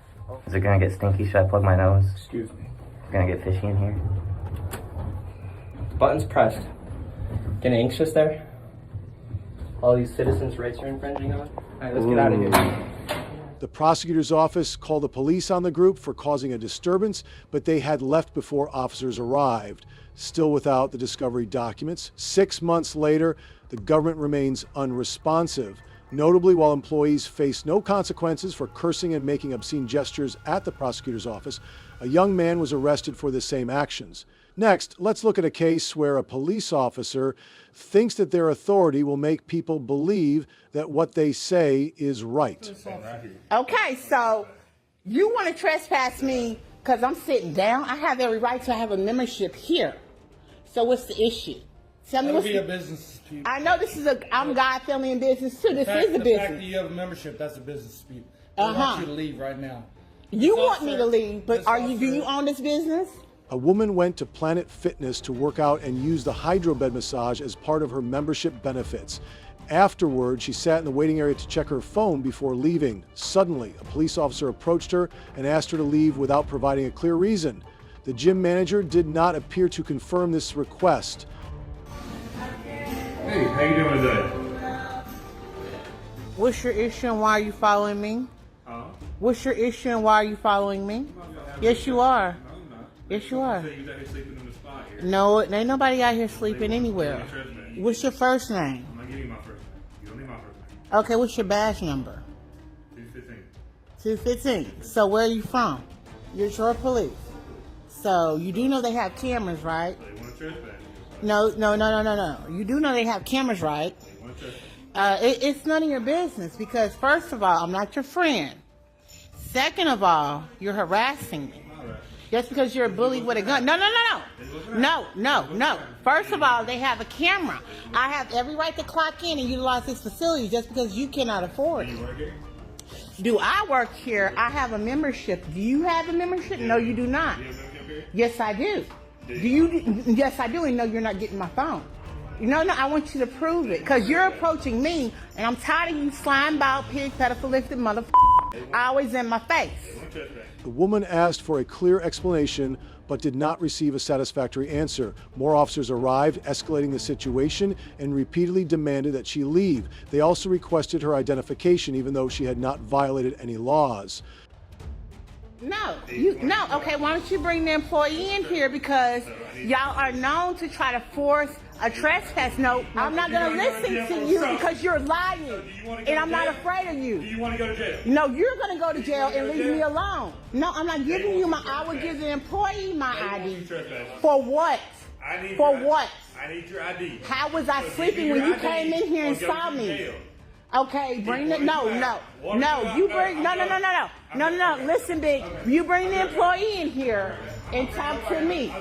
Is it gonna get stinky? Should I plug my nose? Excuse me. It's gonna get fishy in here. Buttons pressed. Getting anxious there? All these citizens' rights are infringing on? Alright, let's get out of here. The prosecutor's office called the police on the group for causing a disturbance, but they had left before officers arrived. Still without the discovery documents. 6 months later, the government remains unresponsive. Notably, while employees face no consequences for cursing and making obscene gestures at the prosecutor's office, a young man was arrested for the same actions. Next, let's look at a case where a police officer thinks that their authority will make people believe that what they say is right. Okay, so you want to trespass me because I'm sitting down? I have every right to have a membership here. So what's the issue? Tell me That'll what's be the... a business dispute. I know this is I'm God, family, and business too. This is a The fact business. that you have a membership, that's a business dispute. I want you to leave right now. You This want me to officer- leave, but this do you officer- own this business? A woman went to Planet Fitness to work out and use the hydrobed massage as part of her membership benefits. Afterward, she sat in the waiting area to check her phone before leaving. Suddenly, a police officer approached her and asked her to leave without providing a clear reason. The gym manager did not appear to confirm this request. Hey, how you doing today? What's your issue and why are you following me? Huh? What's your issue and why are you following me? Yes, you are. Yes, you are. No, ain't nobody out here sleeping anywhere. What's your first name? I'm not giving you my first name. You don't need my first name. Okay, what's your badge number? 215. 215. So where are you from? You're shore police. So you do know they have cameras, right? They want to trespass. No. You do know they have cameras, right? They want to trespass. It's none of your business because first of all, I'm not your friend. Second of all, you're harassing me. Just because you're a bully with a gun. No. First of all, they have a camera. I have every right to clock in and utilize this facility just because you cannot afford it. Do I work here? I have a membership. Do you have a membership? No, you do not. Yes, I do. Do you? Yes, I do. And no, you're not getting my phone. No, I want you to prove it because you're approaching me and I'm tired of you slime-balled, pig, pedophile-lifted motherfucker always in my face. The woman asked for a clear explanation but did not receive a satisfactory answer. More officers arrived, escalating the situation, and repeatedly demanded that she leave. They also requested her identification, even though she had not violated any laws. No. Okay, why don't you bring the employee in here because y'all are known to try to force a trespass. No, I'm not going to listen to you because you're lying, and I'm not afraid of you. Do you want to go to jail? No, you're going to go to jail and leave me alone. No, I'm not giving you my, I would give the employee my ID. For what? For what? I need your ID. How was I sleeping when you came in here and saw me? Okay, bring the, no, you bring, no, listen, big, you bring the employee in here and talk to me.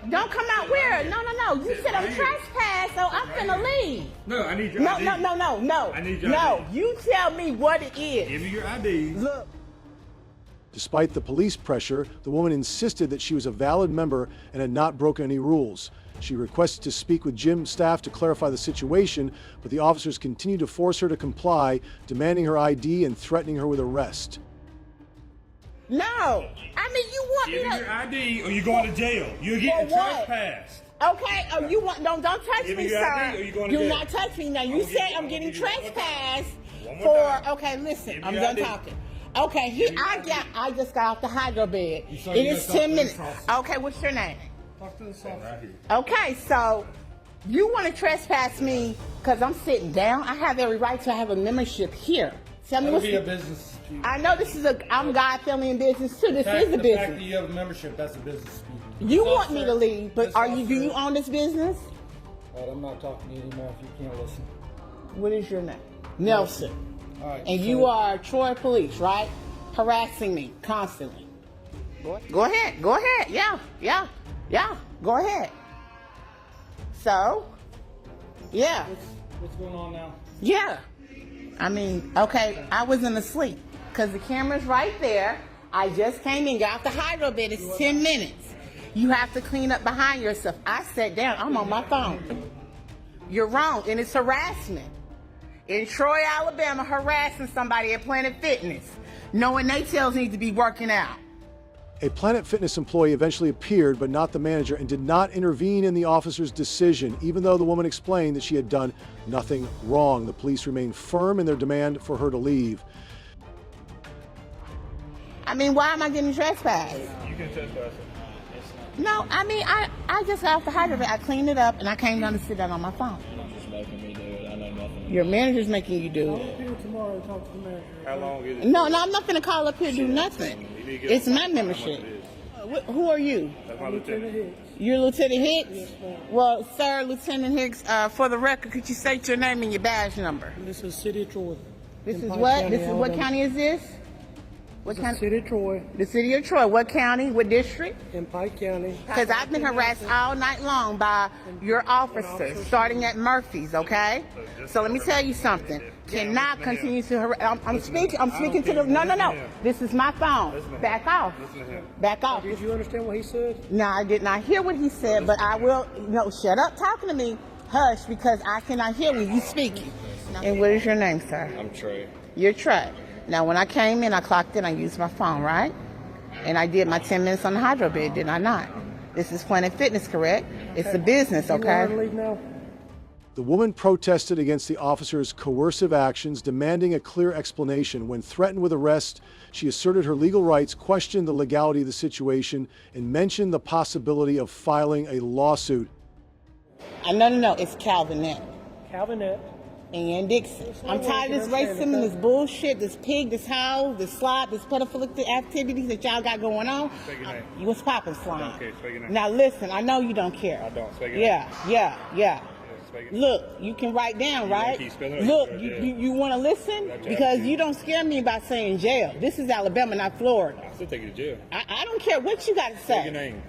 Don't come out weird, no, you said I'm trespassed, so I'm finna leave. No, I need your ID. No, I need your ID. You tell me what it is. Give me your ID. Look. Despite the police pressure, the woman insisted that she was a valid member and had not broken any rules. She requested to speak with gym staff to clarify the situation, but the officers continued to force her to comply, demanding her ID and threatening her with arrest. No, I mean you want Give me your ID or you're going to jail. You're getting trespassed. Okay, you want don't touch Give me, me your sir. ID or you going to Do jail. not touch me now. You said I'm getting trespassed for. Okay, listen, I'm done talking. Okay, I just got off the hydro bed. It is 10 minutes. Okay, what's your name? Okay, so you want to trespass me because I'm sitting down? I have every right to have a membership here. Tell me what's a business. I know this is I'm God, family, and business too. This is a business. The fact that you have a membership, that's a business. You want me to leave, but do you own this business? All right, I'm not talking to you anymore if you can't listen. What is your name? Nelson. All right. And you are Troy Police, right? Harassing me constantly. Go ahead. Yeah. Go ahead. So, yeah. What's going on now? Yeah. I mean, okay, I wasn't asleep because the camera's right there. I just came in, got off the hydro bed. It's 10 minutes. You have to clean up behind yourself. I sat down. I'm on my phone. You're wrong, and it's harassment. In Troy, Alabama, harassing somebody at Planet Fitness, knowing they tails need to be working out. A Planet Fitness employee eventually appeared, but not the manager, and did not intervene in the officer's decision, even though the woman explained that she had done nothing wrong. The police remained firm in their demand for her to leave. I mean, why am I getting trespassed? You can trespass. No, I mean, I just got off the hydrant. I cleaned it up, and I came down to sit down on my phone. You're just making me do it. I know nothing. Your manager's making you do it. I'll be here tomorrow and talk to the manager. How long is it? No, I'm not going to call up here and do nothing. It's my membership. Who are you? That's my Lieutenant Hicks. You're Lieutenant Hicks? Yes, ma'am. Well, sir, Lieutenant Hicks, for the record, could you state your name and your badge number? This is City of Troy. This is what? What county is this? What county? City of Troy. The City of Troy. What county? What district? In Pike County. Because I've been harassed all night long by your officers, starting at Murphy's, okay? So let me tell you something. Cannot continue to harass. I'm speaking to the, no. This is my phone. Back off. Back off. Did you understand what he said? No, I did not hear what he said, but I will, no, shut up talking to me. hush because I cannot hear when you speaking. And what is your name, sir? I'm Trey. You're Trey. Now, when I came in, I clocked in, I used my phone, right? And I did my 10 minutes on the hydro bed, did I not? This is Planet Fitness, correct? It's a business, okay? You want to leave now? The woman protested against the officer's coercive actions, demanding a clear explanation. When threatened with arrest, she asserted her legal rights, questioned the legality of the situation, and mentioned the possibility of filing a lawsuit. No, it's Calvinette. Calvinette. And Dixon. I'm tired of this racism and this bullshit, this pig, this hoe, this slop, this pedophilic activities that y'all got going on. Say your name. You was popping slime. Okay, say your name. Now listen, I know you don't care. I don't. Say your Yeah. name. Look, you can write down, right? Look, you want to listen? Because you don't scare me by saying jail. This is Alabama, not Florida. I'll still take you to jail. I don't care what you got to say. Say your name.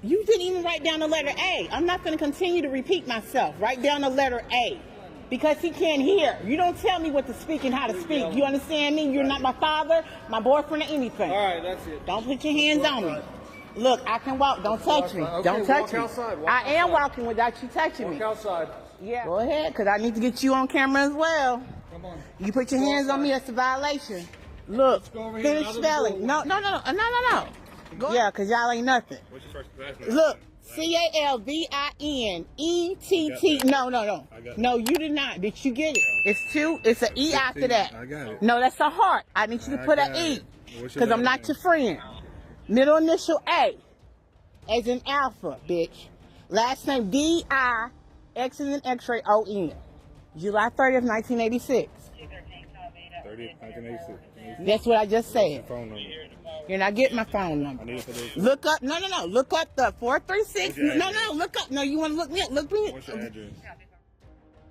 You didn't even write down the letter A. I'm not going to continue to repeat myself. Write down the letter A. Because he can't hear. You don't tell me what to speak and how to speak. You understand me? You're not my father, my boyfriend, or anything. All right, that's it. Don't put your hands on me. Look, I can walk. Don't touch me. Okay, Don't touch me. Outside. I am walking without you touching me. Walk outside. Yeah. Go ahead, because I need to get you on camera as well. Come on. You put your hands on me, that's a violation. Look, finish spelling. No. Go yeah, because y'all ain't nothing. What's your first last name? Look, CALVINETT. No. No, you did not. Did you get it? It's two. It's an E after that. I got it. No, that's a heart. I need you to put an E. Because I'm not your friend. Middle initial A. As in alpha, bitch. Last name D-I, X as in X-ray, O-N. July 30th, 1986. 30th, 1986. That's what I just said. Phone number. You're not getting my phone number. I need it for this. Look up. No. Look up the 436. No. Look up. No, you want to look me up. Look me up. What's your address?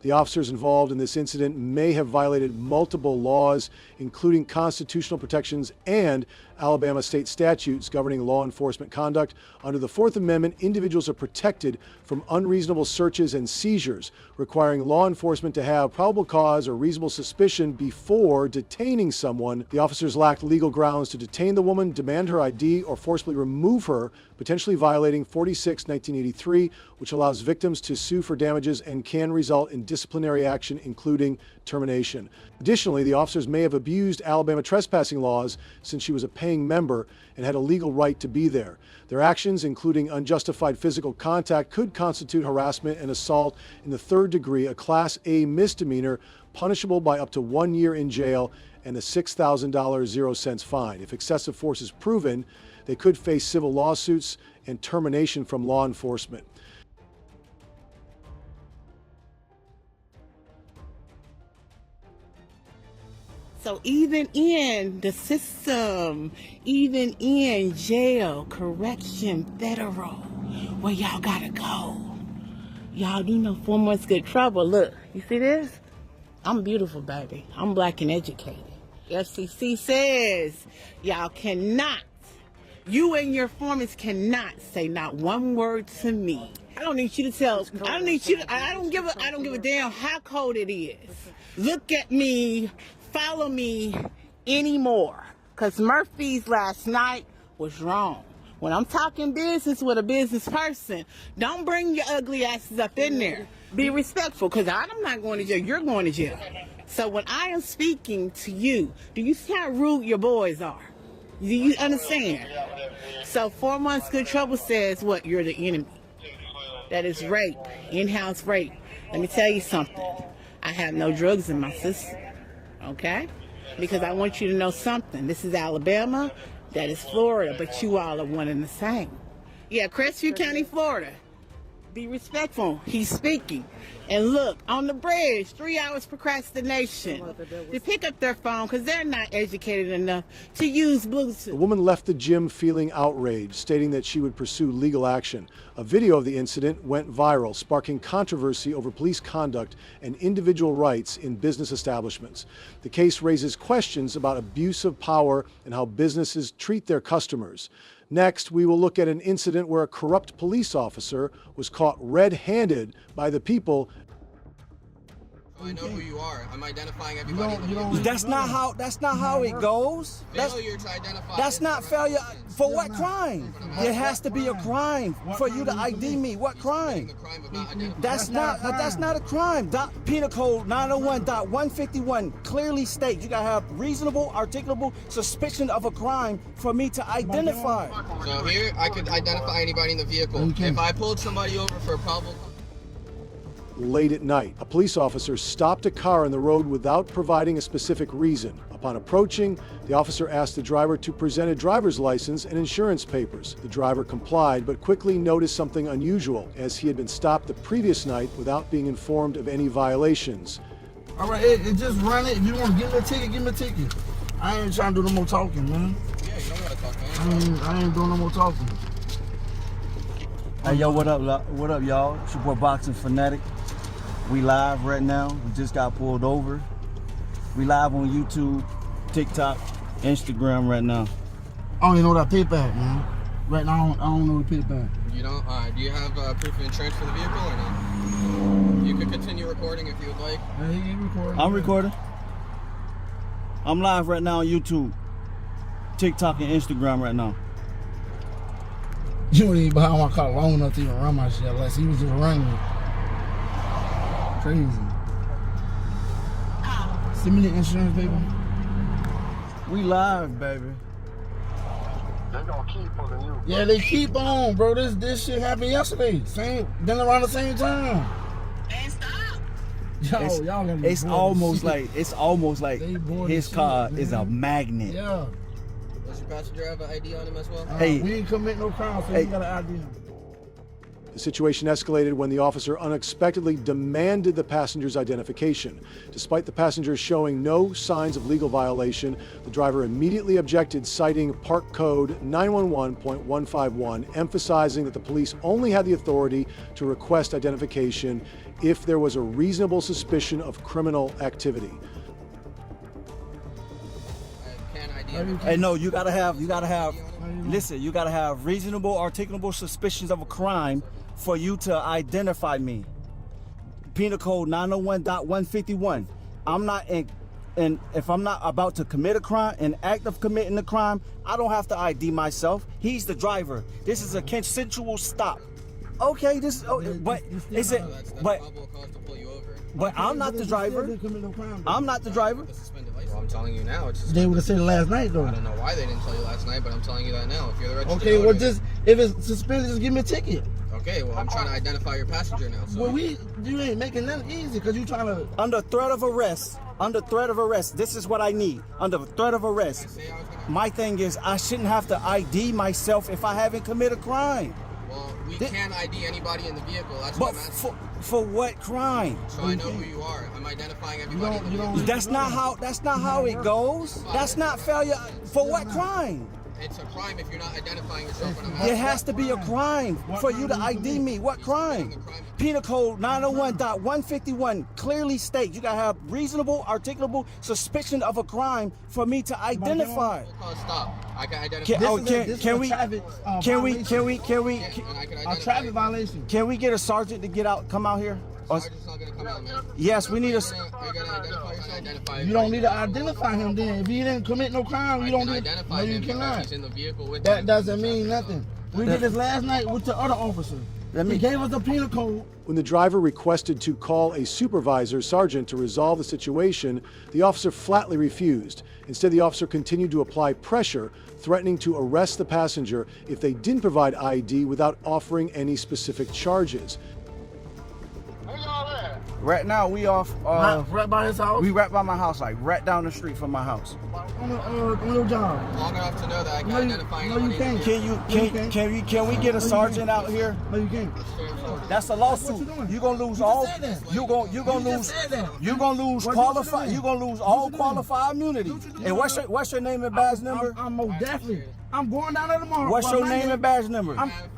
The officers involved in this incident may have violated multiple laws, including constitutional protections and Alabama state statutes governing law enforcement conduct. Under the Fourth Amendment, individuals are protected from unreasonable searches and seizures, requiring law enforcement to have probable cause or reasonable suspicion before detaining someone. The officers lacked legal grounds to detain the woman, demand her ID, or forcibly remove her, potentially violating 46-1983, which allows victims to sue for damages and can result in disciplinary action, including termination. Additionally, the officers may have abused Alabama trespassing laws since she was a paying member and had a legal right to be there. Their actions, including unjustified physical contact, could constitute harassment and assault in the third degree, a Class A misdemeanor, punishable by up to 1 year in jail and a $6,000 0 fine. If excessive force is proven, they could face civil lawsuits and termination from law enforcement. So even in the system, even in jail, correction, federal, where y'all gotta go, y'all do know 4 months good trouble. Look, you see this? I'm beautiful, baby. I'm black and educated. FCC says y'all cannot, you and your formants cannot say not one word to me. I don't need you to tell, I don't give a damn how cold it is. Look at me, follow me anymore. Because Murphy's last night was wrong. When I'm talking business with a business person, don't bring your ugly asses up in there. Be respectful, because I'm not going to jail, you're going to jail. So when I am speaking to you, do you see how rude your boys are? Do you understand? So 4 months good trouble says what? You're the enemy. That is rape, in-house rape. Let me tell you something. I have no drugs in my system, okay? Because I want you to know something. This is Alabama, that is Florida, but you all are one and the same. Yeah, Crestview County, Florida. Be respectful. He's speaking. And look, on the bridge, 3 hours procrastination. They pick up their phone because they're not educated enough to use Bluetooth. The woman left the gym feeling outraged, stating that she would pursue legal action. A video of the incident went viral, sparking controversy over police conduct and individual rights in business establishments. The case raises questions about abuse of power and how businesses treat their customers. Next, we will look at an incident where a corrupt police officer was caught red-handed by the people. I know who you are. I'm identifying everybody. That's not how it goes. Failure to identify. That's not failure. For what crime? It has to be a crime for you to ID me. What crime? That's not a crime. Penal Code 901.151 clearly states you gotta have reasonable, articulable suspicion of a crime for me to identify. So here, I could identify anybody in the vehicle. If I pulled somebody over for a problem. Late at night, a police officer stopped a car on the road without providing a specific reason. Upon approaching, the officer asked the driver to present a driver's license and insurance papers. The driver complied, but quickly noticed something unusual, as he had been stopped the previous night without being informed of any violations. All right, it just run it. If you want to give me a ticket, give me a ticket. I ain't trying to do no more talking, man. Yeah, you don't gotta talk, man. I ain't doing no more talking. Hey, yo, what up? What up, y'all? It's your boy Boxing Fanatic. We live right now. We just got pulled over. We live on YouTube, TikTok, Instagram right now. I don't even know that paper at, man. Right now, I don't know the paper at. You don't? Do you have proof of insurance for the vehicle or not? You could continue recording if you would like. Yeah, you recording. I'm recording. I'm live right now on YouTube, TikTok, and Instagram right now. You ain't behind my car long enough to even run my shit unless he was just running me. Crazy. Send me the insurance, baby. We live, baby. They gonna keep pulling you. Yeah, they keep on, bro. This shit happened yesterday. Then around the same time. And stop. Yo, y'all gonna be It's almost like his car is a magnet. Yeah. Does your passenger have an ID on him as well? Hey, we ain't commit no crime, so you gotta ID him. The situation escalated when the officer unexpectedly demanded the passenger's identification. Despite the passenger showing no signs of legal violation, the driver immediately objected, citing Park Code 911.151, emphasizing that the police only had the authority to request identification if there was a reasonable suspicion of criminal activity. Hey, no, you gotta have, listen, you gotta have reasonable, articulable suspicions of a crime for you to identify me. Penal Code 901.151. I'm not in, and if I'm not about to commit a crime, an act of committing a crime, I don't have to ID myself. He's the driver. This is a consensual stop. Okay, but is it, but I'm not the driver. I'm not the driver. Well, I'm telling you now. They would have said it last night, though. I don't know why they didn't tell you last night, but I'm telling you that now. If you're the registered okay, owner, well, just if it's suspended, just give me a ticket. Okay, well, I'm trying to identify your passenger now. So. Well, you ain't making nothing easy because you trying to. Under threat of arrest. Under threat of arrest. This is what I need. Under threat of arrest. My thing is, I shouldn't have to ID myself if I haven't committed a crime. Well, we can't ID anybody in the vehicle. That's what I'm asking. For what crime? So I know who you are. I'm identifying everybody in the vehicle. That's not how it goes. That's not failure. For what crime? It's a crime if you're not identifying yourself when I'm asking. It has to be a crime for you to ID me. What crime? Penal Code 901.151 clearly states you gotta have reasonable, articulable suspicion of a crime for me to identify. Stop. I can identify. A traffic violation. Can we get a sergeant to come out here? Yes, we need a. You don't need to identify him then. If he didn't commit no crime, you don't need to identify him. You cannot. That doesn't mean nothing. We did this last night with the other officer. He gave us the penal code. When the driver requested to call a supervisor sergeant to resolve the situation, the officer flatly refused. Instead, the officer continued to apply pressure, threatening to arrest the passenger if they didn't provide ID without offering any specific charges. Right now, we off. Right by his house? We right by my house, like right down the street from my house. On your job. Long enough to know that I can identify anybody. Can we get a sergeant out here? No, you can't. That's a lawsuit. You're gonna lose all. You're gonna lose qualified. You're gonna lose all qualified immunity. And what's your name and badge number? I'm most definitely. I'm going down there tomorrow. What's your name and badge number?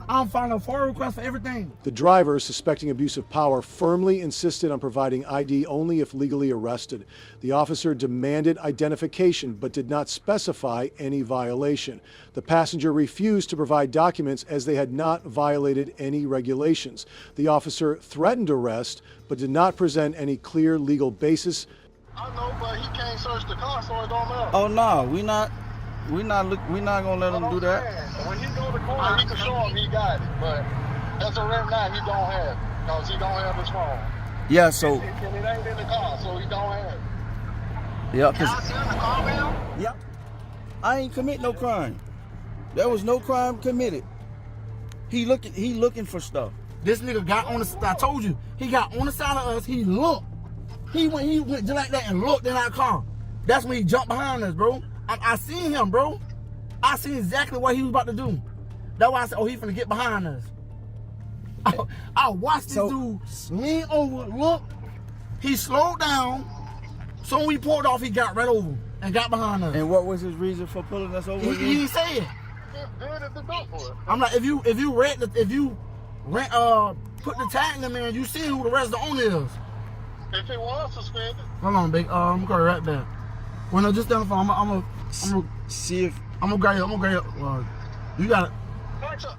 I'm filing a FOIA request for everything. The driver, suspecting abuse of power, firmly insisted on providing ID only if legally arrested. The officer demanded identification but did not specify any violation. The passenger refused to provide documents as they had not violated any regulations. The officer threatened arrest but did not present any clear legal basis. I know, but he can't search the car, so it don't matter. Oh no, we not gonna let him do that. When he go to court, he can show him he got it, but as of right now, he don't have it, because he don't have his phone. Yeah, so. And it ain't in the car, so he don't have it. Yeah, Can I send the car down? Yep. I ain't commit no crime. There was no crime committed. He looking for stuff. This nigga got on the, I told you, he got on the side of us, he looked. He went just like that and looked in our car. That's when he jumped behind us, bro. I seen him, bro. I seen exactly what he was about to do. That's why I said, oh, he finna get behind us. I watched this dude lean over, look. He slowed down. So when we pulled off, he got right over and got behind us. And what was his reason for pulling us over? He didn't say it. I'm like, if you put the tag in there, you see who the rest of the owner is. If it was suspended. Hold on, big. I'm gonna right back. Well, no, just down the phone. I'm gonna see if I'm gonna grab you. You got it.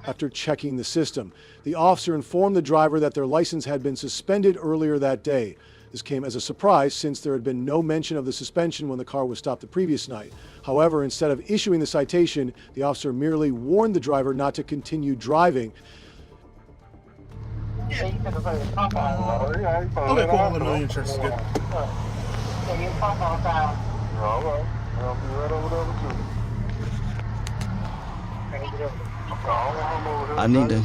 After checking the system, the officer informed the driver that their license had been suspended earlier that day. This came as a surprise since there had been no mention of the suspension when the car was stopped the previous night. However, instead of issuing the citation, the officer merely warned the driver not to continue driving. Okay, cool. I'm a million checks. Good. I need to.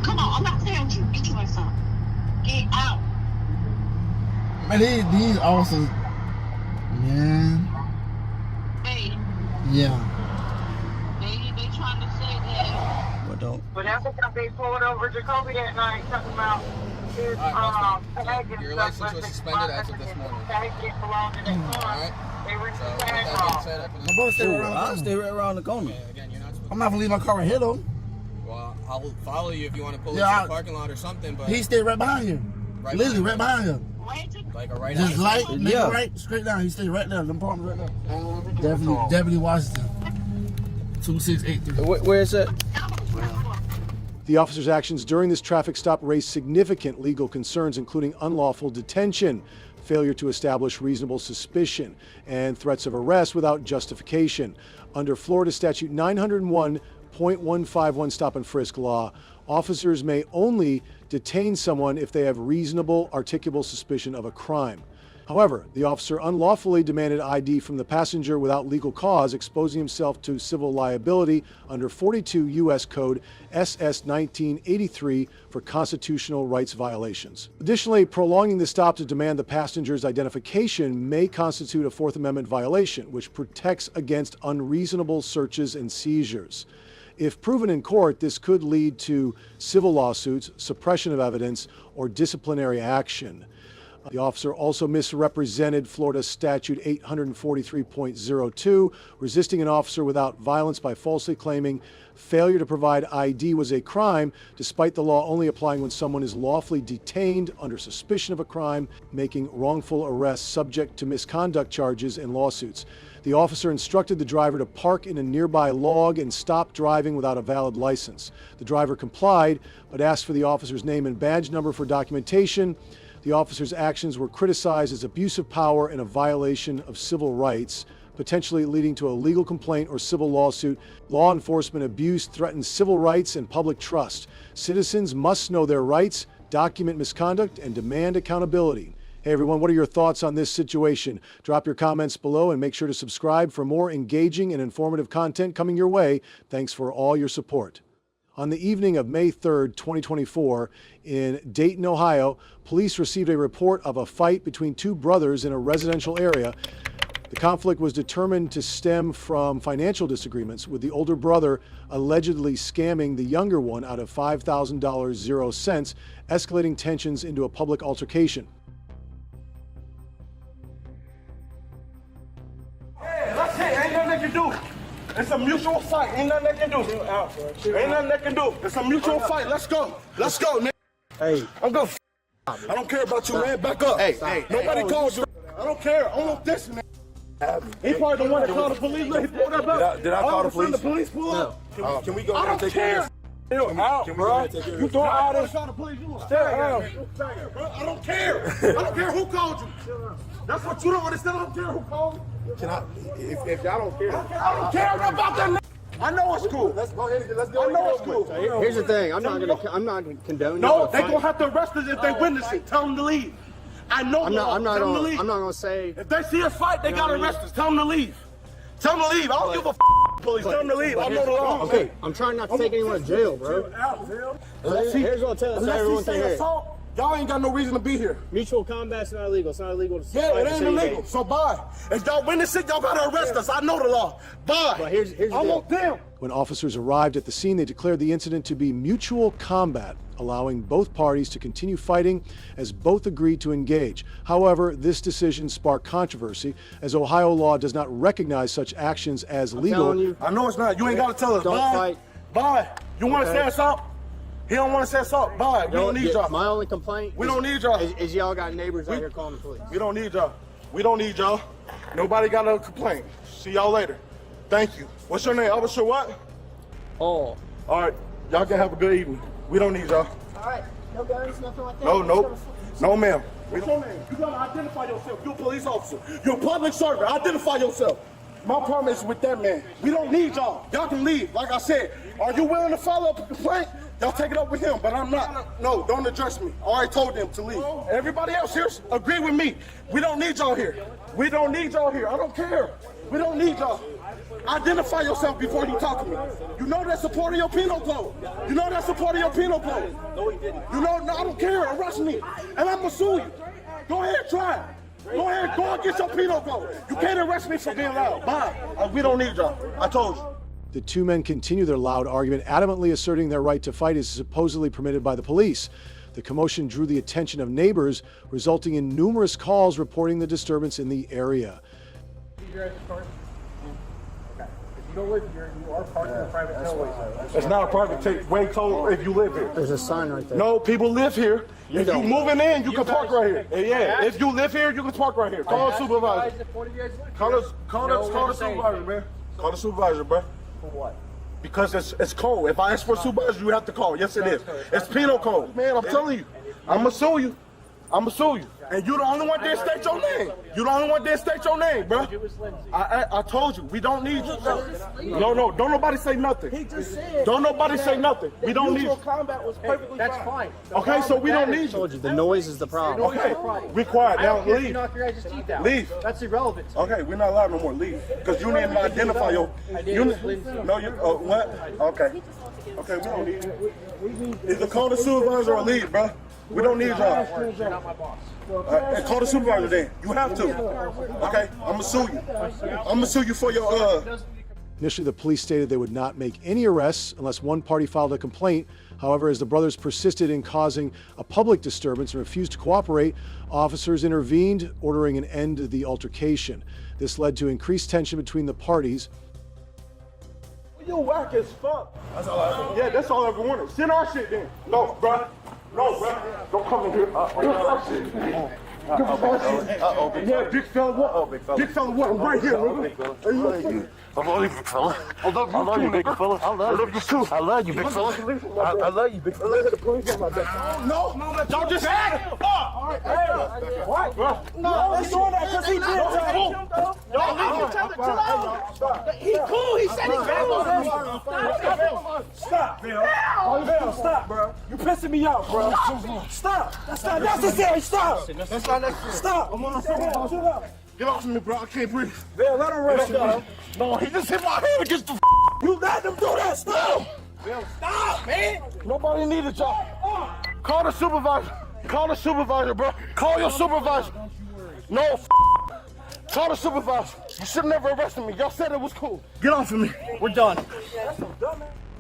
Come on, I'm not telling you. Get your ass up. Get out. Man, these officers, man. Hey. Yeah. They trying to say that. But don't. But that's what they pulled over Jacoby that night, talking about his Your license was suspended as of this morning. Alright. They were So, with that being said, My brother stay right I'll stay right around the corner. Again, you're not supposed I'm not gonna leave my car right here though. Well, I'll follow you if you want to pull into the parking lot or something, but He stayed right behind you. Right Literally behind right behind you. like a right Just outside. light, make it right, straight down. He stayed right there. Them apartments right there. Deputy Washington. 2683. Where is it? The officer's actions during this traffic stop raised significant legal concerns, including unlawful detention, failure to establish reasonable suspicion, and threats of arrest without justification. Under Florida Statute 901.151 stop and frisk law, officers may only detain someone if they have reasonable, articulable suspicion of a crime. However, the officer unlawfully demanded ID from the passenger without legal cause, exposing himself to civil liability under 42 U.S. Code SS 1983 for constitutional rights violations. Additionally, prolonging the stop to demand the passenger's identification may constitute a Fourth Amendment violation, which protects against unreasonable searches and seizures. If proven in court, this could lead to civil lawsuits, suppression of evidence, or disciplinary action. The officer also misrepresented Florida Statute 843.02, resisting an officer without violence by falsely claiming failure to provide ID was a crime, despite the law only applying when someone is lawfully detained under suspicion of a crime, making wrongful arrests subject to misconduct charges and lawsuits. The officer instructed the driver to park in a nearby log and stop driving without a valid license. The driver complied, but asked for the officer's name and badge number for documentation. The officer's actions were criticized as abuse of power and a violation of civil rights, potentially leading to a legal complaint or civil lawsuit. Law enforcement abuse threatens civil rights and public trust. Citizens must know their rights, document misconduct, and demand accountability. Hey everyone, what are your thoughts on this situation? Drop your comments below and make sure to subscribe for more engaging and informative content coming your way. Thanks for all your support. On the evening of May 3rd, 2024, in Dayton, Ohio, police received a report of a fight between two brothers in a residential area. The conflict was determined to stem from financial disagreements, with the older brother allegedly scamming the younger one out of $5,000 0 cents, escalating tensions into a public altercation. Hey, that's it. Ain't nothing they can do. It's a mutual fight. Ain't nothing they can do. Ain't nothing they can do. It's a mutual fight. Let's go. Let's go, nigga. Hey. I'm going. I don't care about you, man. Back up. Hey. Nobody called you. I don't care. I don't know this, man. He probably the one that called the police. Look, he pulled that up. Did I call the police? The police pull up. No. Can we go I and don't take care care. of You out, bro. You doing all this? Stay down. I don't care. I don't care who called you. That's what you don't understand. I don't care who called you. Can I? If y'all don't care, I don't care about that. I know it's cool. Let's go ahead and let's go. I know it's cool. Here's the thing. I'm not gonna condone. No, they gonna have to arrest us if they witness it. Tell them to leave. I know. I'm not Tell them to leave. gonna say. If they see us fight, they gotta arrest us. Tell them to leave. Tell them to leave. I don't give a police. Tell them to leave. I know the law. Okay, I'm trying not to take anyone to jail, bro. Here's what I'll tell you so everyone can hear. Y'all ain't got no reason to be here. Mutual combat's not illegal. It's not illegal to Yeah, it ain't illegal. So bye. If y'all witness it, y'all gotta arrest us. I know the law. Bye. But here's the I deal. want them. When officers arrived at the scene, they declared the incident to be mutual combat, allowing both parties to continue fighting as both agreed to engage. However, this decision sparked controversy as Ohio law does not recognize such actions as legal. I know it's not. You ain't gotta tell us. Don't bye. fight. Bye. You wanna say assault? He don't wanna say assault. Bye. We don't need y'all. My only complaint We don't need y'all. is y'all got neighbors out here calling the police. We don't need y'all. We don't need y'all. Nobody got no complaint. See y'all later. Thank you. What's your name? Officer what? Oh. All right. Y'all can have a good evening. We don't need y'all. All right. No guns, nothing like that. No, nope. No, ma'am. What's your name? You gotta identify yourself. You're a police officer. You're a public servant. Identify yourself. My problem is with that man. We don't need y'all. Y'all can leave. Like I said, are you willing to follow up a complaint? Y'all take it up with him, but I'm not. No, don't address me. I already told them to leave. Everybody else here, agree with me. We don't need y'all here. We don't need y'all here. I don't care. We don't need y'all. Identify yourself before you talk to me. You know that's a part of your penal code. You know that's a part of your penal code. No, he didn't. You know, no, I don't care. Arrest me, and I'm gonna sue you. Go ahead, try it. Go ahead, go and get your penal code. You can't arrest me for being loud. Bye. We don't need y'all. I told you. The two men continue their loud argument, adamantly asserting their right to fight is supposedly permitted by the police. The commotion drew the attention of neighbors, resulting in numerous calls reporting the disturbance in the area. You don't live here, you are parking in a private tailway. It's not a private tailway toll if you live here. There's a sign right there. No, people live here. If you moving in, you can park right here. Yeah, if you live here, you can park right here. Call the supervisor. Call the supervisor, man. Call the supervisor, bro. For what? Because it's code. If I ask for a supervisor, you have to call. Yes, it is. It's penal code. Man, I'm telling you. I'm going to sue you. I'm going to sue you. And you the only one that state your name. You the only one that state your name, bro. I told you, we don't need you. No, don't nobody say nothing. He just said. Don't nobody say nothing. We don't need you. Combat was perfectly fine. Okay, so we don't need you. told you, the noise is the problem. Okay, be quiet. Now leave. You knock your guys' teeth out. Leave. That's irrelevant. Okay, we're not allowed no more. Leave. Because you didn't identify your... No, you... what? Okay. Okay, we don't need you. Either call the supervisor or leave, bro. We don't need y'all. You're not my boss. And call the supervisor then. You have to. Okay? I'm going to sue you. I'm going to sue you for your... Initially, the police stated they would not make any arrests unless one party filed a complaint. However, as the brothers persisted in causing a public disturbance and refused to cooperate, officers intervened, ordering an end to the altercation. This led to increased tension between the parties. You whack as fuck. That's all I ever. Yeah, that's all I ever wanted. Send our shit then. No, bro. No, bro. Don't come in here. Give us our shit. Give us our shit. Yeah, big fella, what? Big fella, what? I'm right here, nigga. I love you, big fella. I love you, big fella. I love you too. I love you, big fella. I love you, big fella. No, don't just act. What? No, he's doing that because he did. Y'all leave each other. Chill out. He cool. He said he's cool. Stop, Bill. Stop, bro. You're pissing me off, bro. Stop. That's not necessary. Stop. That's not necessary. Stop. I'm on the phone. Shut up. Get off of me, bro. I can't breathe. Bill, let him rush you. No, he just hit my head against the... You let him do that. Stop. Bill, stop, man. Nobody needed y'all. Call the supervisor. Call the supervisor, bro. Call your supervisor. No, call the supervisor. You should never arrested me. Y'all said it was cool. Get off of me. We're done.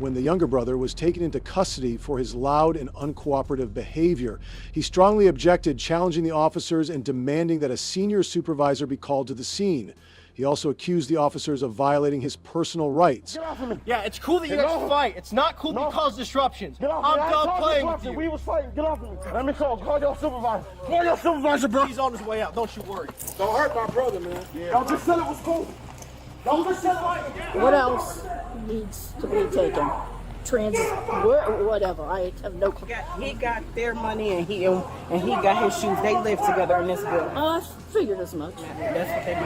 When the younger brother was taken into custody for his loud and uncooperative behavior, he strongly objected, challenging the officers and demanding that a senior supervisor be called to the scene. He also accused the officers of violating his personal rights. Get off of me. Yeah, it's cool that you guys fight. It's not cool to cause disruptions. Get off I'm me. done playing with you. We was fighting. Get off of me. Let me call your supervisor. Call your supervisor, bro. He's on his way out. Don't you worry. Don't hurt my brother, man. Yeah. Y'all just said it was cool. Y'all just said it. What else needs to be taken? Whatever. I have no clue. He got their money and he got his shoes. They live together in this building. I figured as much. That's what they do.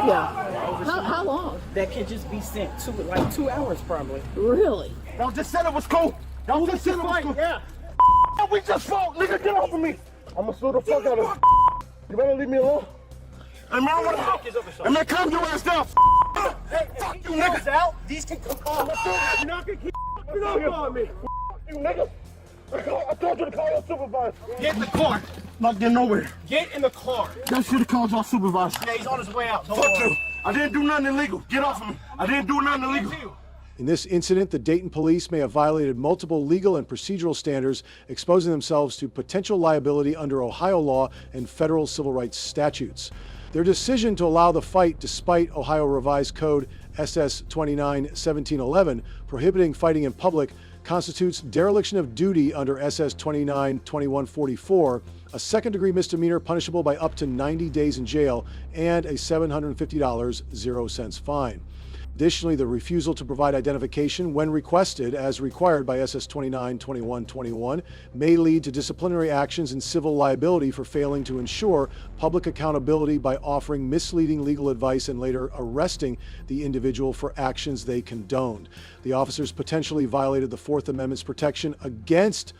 Yeah. How long? That can just be sent to like 2 hours probably. Really? Y'all just said it was cool. Y'all just said it was cool. Yeah. We just fought. Nigga, get off of me. I'm gonna sue the fuck out of you. You better leave me alone. Hey man, I wanna help. Hey man, calm your ass down. Hey, fuck you, niggas out. These can come on. You're not gonna keep on me. You nigga. I told you to call your supervisor. Get in the car. Not getting nowhere. Get in the car. Y'all should have called your supervisor. Yeah, he's on his way out. Don't Fuck worry. you. I didn't do nothing illegal. Get off of me. I didn't do nothing illegal. In this incident, the Dayton police may have violated multiple legal and procedural standards, exposing themselves to potential liability under Ohio law and federal civil rights statutes. Their decision to allow the fight, despite Ohio Revised Code SS 29-1711 prohibiting fighting in public, constitutes dereliction of duty under SS 29-2144, a second-degree misdemeanor punishable by up to 90 days in jail and a $750.00 fine. Additionally, the refusal to provide identification when requested, as required by SS 29-2121, may lead to disciplinary actions and civil liability for failing to ensure public accountability by offering misleading legal advice and later arresting the individual for actions they condoned. The officers potentially violated the Fourth Amendment's protection against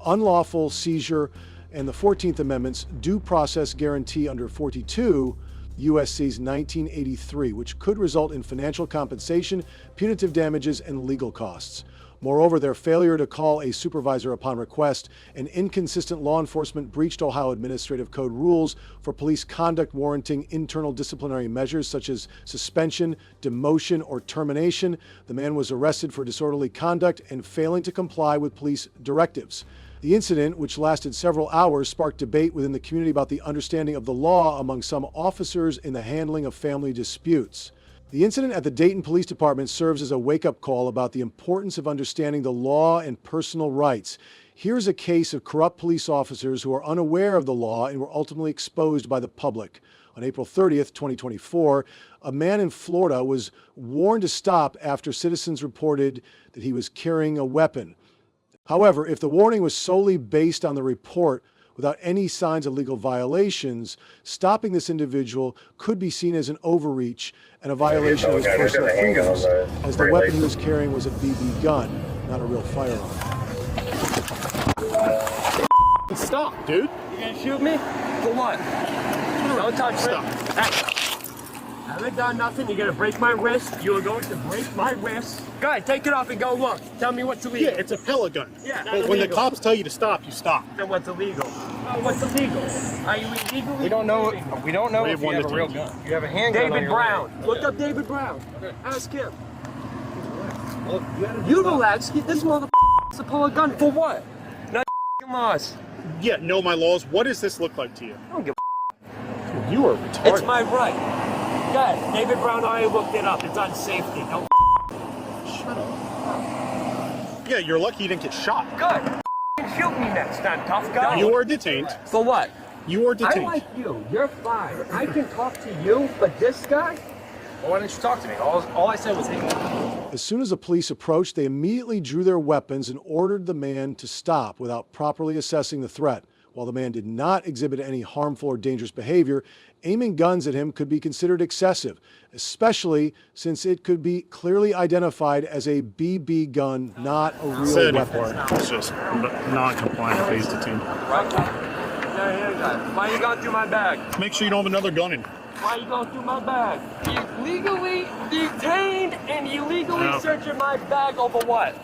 unlawful seizure and the 14th Amendment's due process guarantee under 42 USC's 1983, which could result in financial compensation, punitive damages, and legal costs. Moreover, their failure to call a supervisor upon request and inconsistent law enforcement breached Ohio Administrative Code rules for police conduct warranting internal disciplinary measures such as suspension, demotion, or termination. The man was arrested for disorderly conduct and failing to comply with police directives. The incident, which lasted several hours, sparked debate within the community about the understanding of the law among some officers in the handling of family disputes. The incident at the Dayton Police Department serves as a wake-up call about the importance of understanding the law and personal rights. Here's a case of corrupt police officers who are unaware of the law and were ultimately exposed by the public. On April 30th, 2024, a man in Florida was warned to stop after citizens reported that he was carrying a weapon. However, if the warning was solely based on the report without any signs of legal violations, stopping this individual could be seen as an overreach and a violation of his personal freedoms, as the weapon he was carrying was a BB gun, not a real firearm. Stop, dude. You gonna shoot me? For what? Don't touch me. I haven't done nothing. You're gonna break my wrist. You are going to break my wrist. Go ahead, take it off and go look. Tell me what's illegal. Yeah, it's a pellet gun. Yeah. But when the cops tell you to stop, you stop. Then what's illegal? What's illegal? Are you illegally? We don't know. We don't know We if have you one have a real detained. gun. You have a handgun. David Brown. Look up David Brown. Ask him. You relax. This motherfucker to pull a gun for what? Not laws. Yeah, know my laws. What does this look like to you? I don't give a You are retarded. It's my right. Guys, David Brown already looked it up. It's on safety. Don't Shut up. Yeah, you're lucky you didn't get shot. Good. Shoot me next time, tough guy. You are detained. For what? You are detained. I like you. You're fine. I can talk to you, but this guy? Well, why didn't you talk to me? All I said was, hey. As soon as the police approached, they immediately drew their weapons and ordered the man to stop without properly assessing the threat. While the man did not exhibit any harmful or dangerous behavior, aiming guns at him could be considered excessive, especially since it could be clearly identified as a BB gun, not a real weapon. It's just non-compliant phase detained. Why you going through my bag? Make sure you don't have another gun in. Why you going through my bag? You legally detained and illegally searching my bag over what?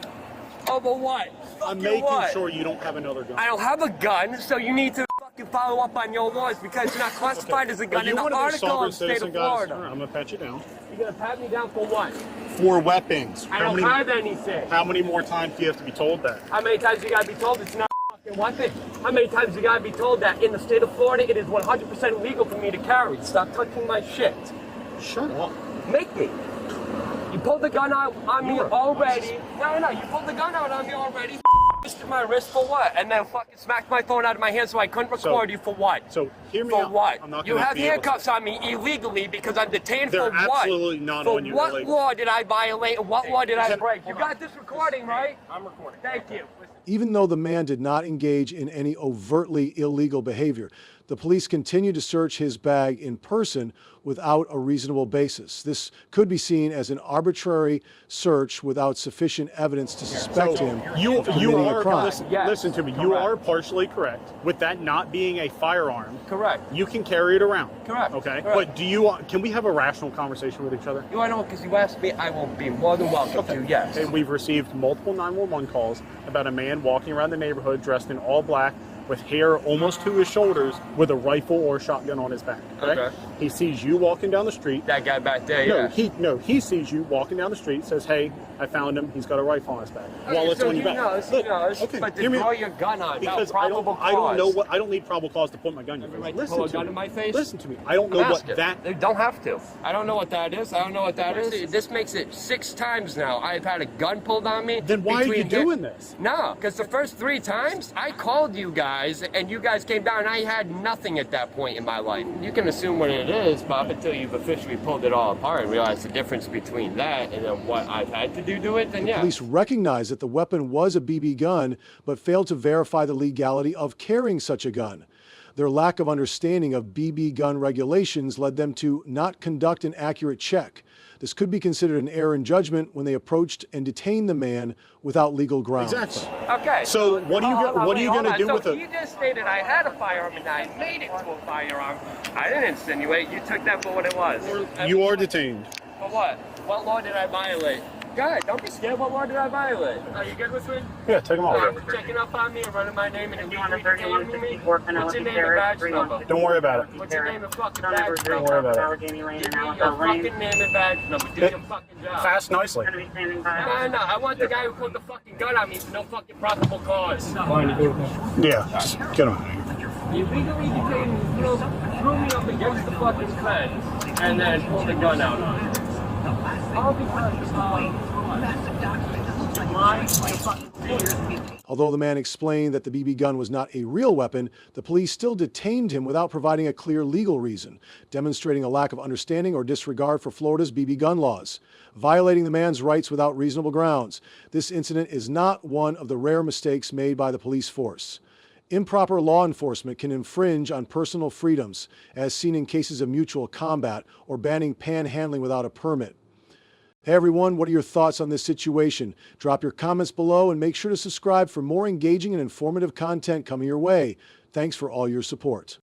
Over what? I'm making sure you don't have another gun. I don't have a gun, so you need to fucking follow up on your laws because you're not classified as a gun in the article of the state of Florida. I'm gonna pat you down. You're gonna pat me down for what? For weapons. I don't have anything. How many more times do you have to be told that? How many times you gotta be told it's not a fucking weapon? How many times you gotta be told that in the state of Florida it is 100% illegal for me to carry? Stop touching my shit. Shut up. Make me. You pulled the gun out on me already. No, you pulled the gun out on me already. Twisted my wrist for what? And then fucking smacked my phone out of my hand so I couldn't record you for what? So hear me for out. what? I'm not You gonna have be able handcuffs on me illegally because I'm detained They're for what? absolutely not for on you what illegally. law did I violate? What law did I break? You got this recording, right? I'm recording. Thank you. Even though the man did not engage in any overtly illegal behavior, the police continued to search his bag in person without a reasonable basis. This could be seen as an arbitrary search without sufficient evidence to suspect him of committing a crime. Listen to me. You are partially correct. With that not being a firearm, correct. You can carry it around. Correct. Okay. Correct. But can we have a rational conversation with each other? You know, because you asked me, I will be more than welcome to. Yes. And we've received multiple 911 calls about a man walking around the neighborhood dressed in all black, with hair almost to his shoulders, with a rifle or shotgun on his back. Okay. He sees you walking down the street. That guy back there, he sees you walking down the street, says, "Hey, I found him. He's got a rifle on his back." While it's on your back. But to draw your gun on because I don't know what I don't need probable cause to put my gun in your face. Listen pull a to gun me. in my face? Listen to me. I don't know what that. You don't have to. I don't know what that is. I don't know what that is. This makes it 6 times now. I've had a gun pulled on me. Then why are you doing this? No, because the first 3 times I called you guys and you guys came down and I had nothing at that point in my life. You can assume what it is, but up until you've officially pulled it all apart and realized the difference between that and then what I've had to do to it, then yeah. Police recognized that the weapon was a BB gun, but failed to verify the legality of carrying such a gun. Their lack of understanding of BB gun regulations led them to not conduct an accurate check. This could be considered an error in judgment when they approached and detained the man without legal grounds. Exactly. Okay. So what are you going to do with it? You just stated I had a firearm and I made it to a firearm. I didn't insinuate. You took that for what it was. You are detained. For what? What law did I violate? God, don't be scared. What law did I violate? Are you good with me? Yeah, take them all. Checking up on me and running my name and illegally detaining me? What's your name and badge number? Don't worry about it. What's your name and fucking badge number? Don't worry about it. Give me your fucking name and badge number. Do your fucking job. Fast nicely. No. I want the guy who pulled the fucking gun on me for no fucking probable cause. Yeah, get him. You legally detained me, threw me up against the fucking fence, and then pulled the gun out on me. All because Although the man explained that the BB gun was not a real weapon, the police still detained him without providing a clear legal reason, demonstrating a lack of understanding or disregard for Florida's BB gun laws, violating the man's rights without reasonable grounds. This incident is not one of the rare mistakes made by the police force. Improper law enforcement can infringe on personal freedoms, as seen in cases of mutual combat or banning panhandling without a permit. Hey everyone, what are your thoughts on this situation? Drop your comments below and make sure to subscribe for more engaging and informative content coming your way. Thanks for all your support.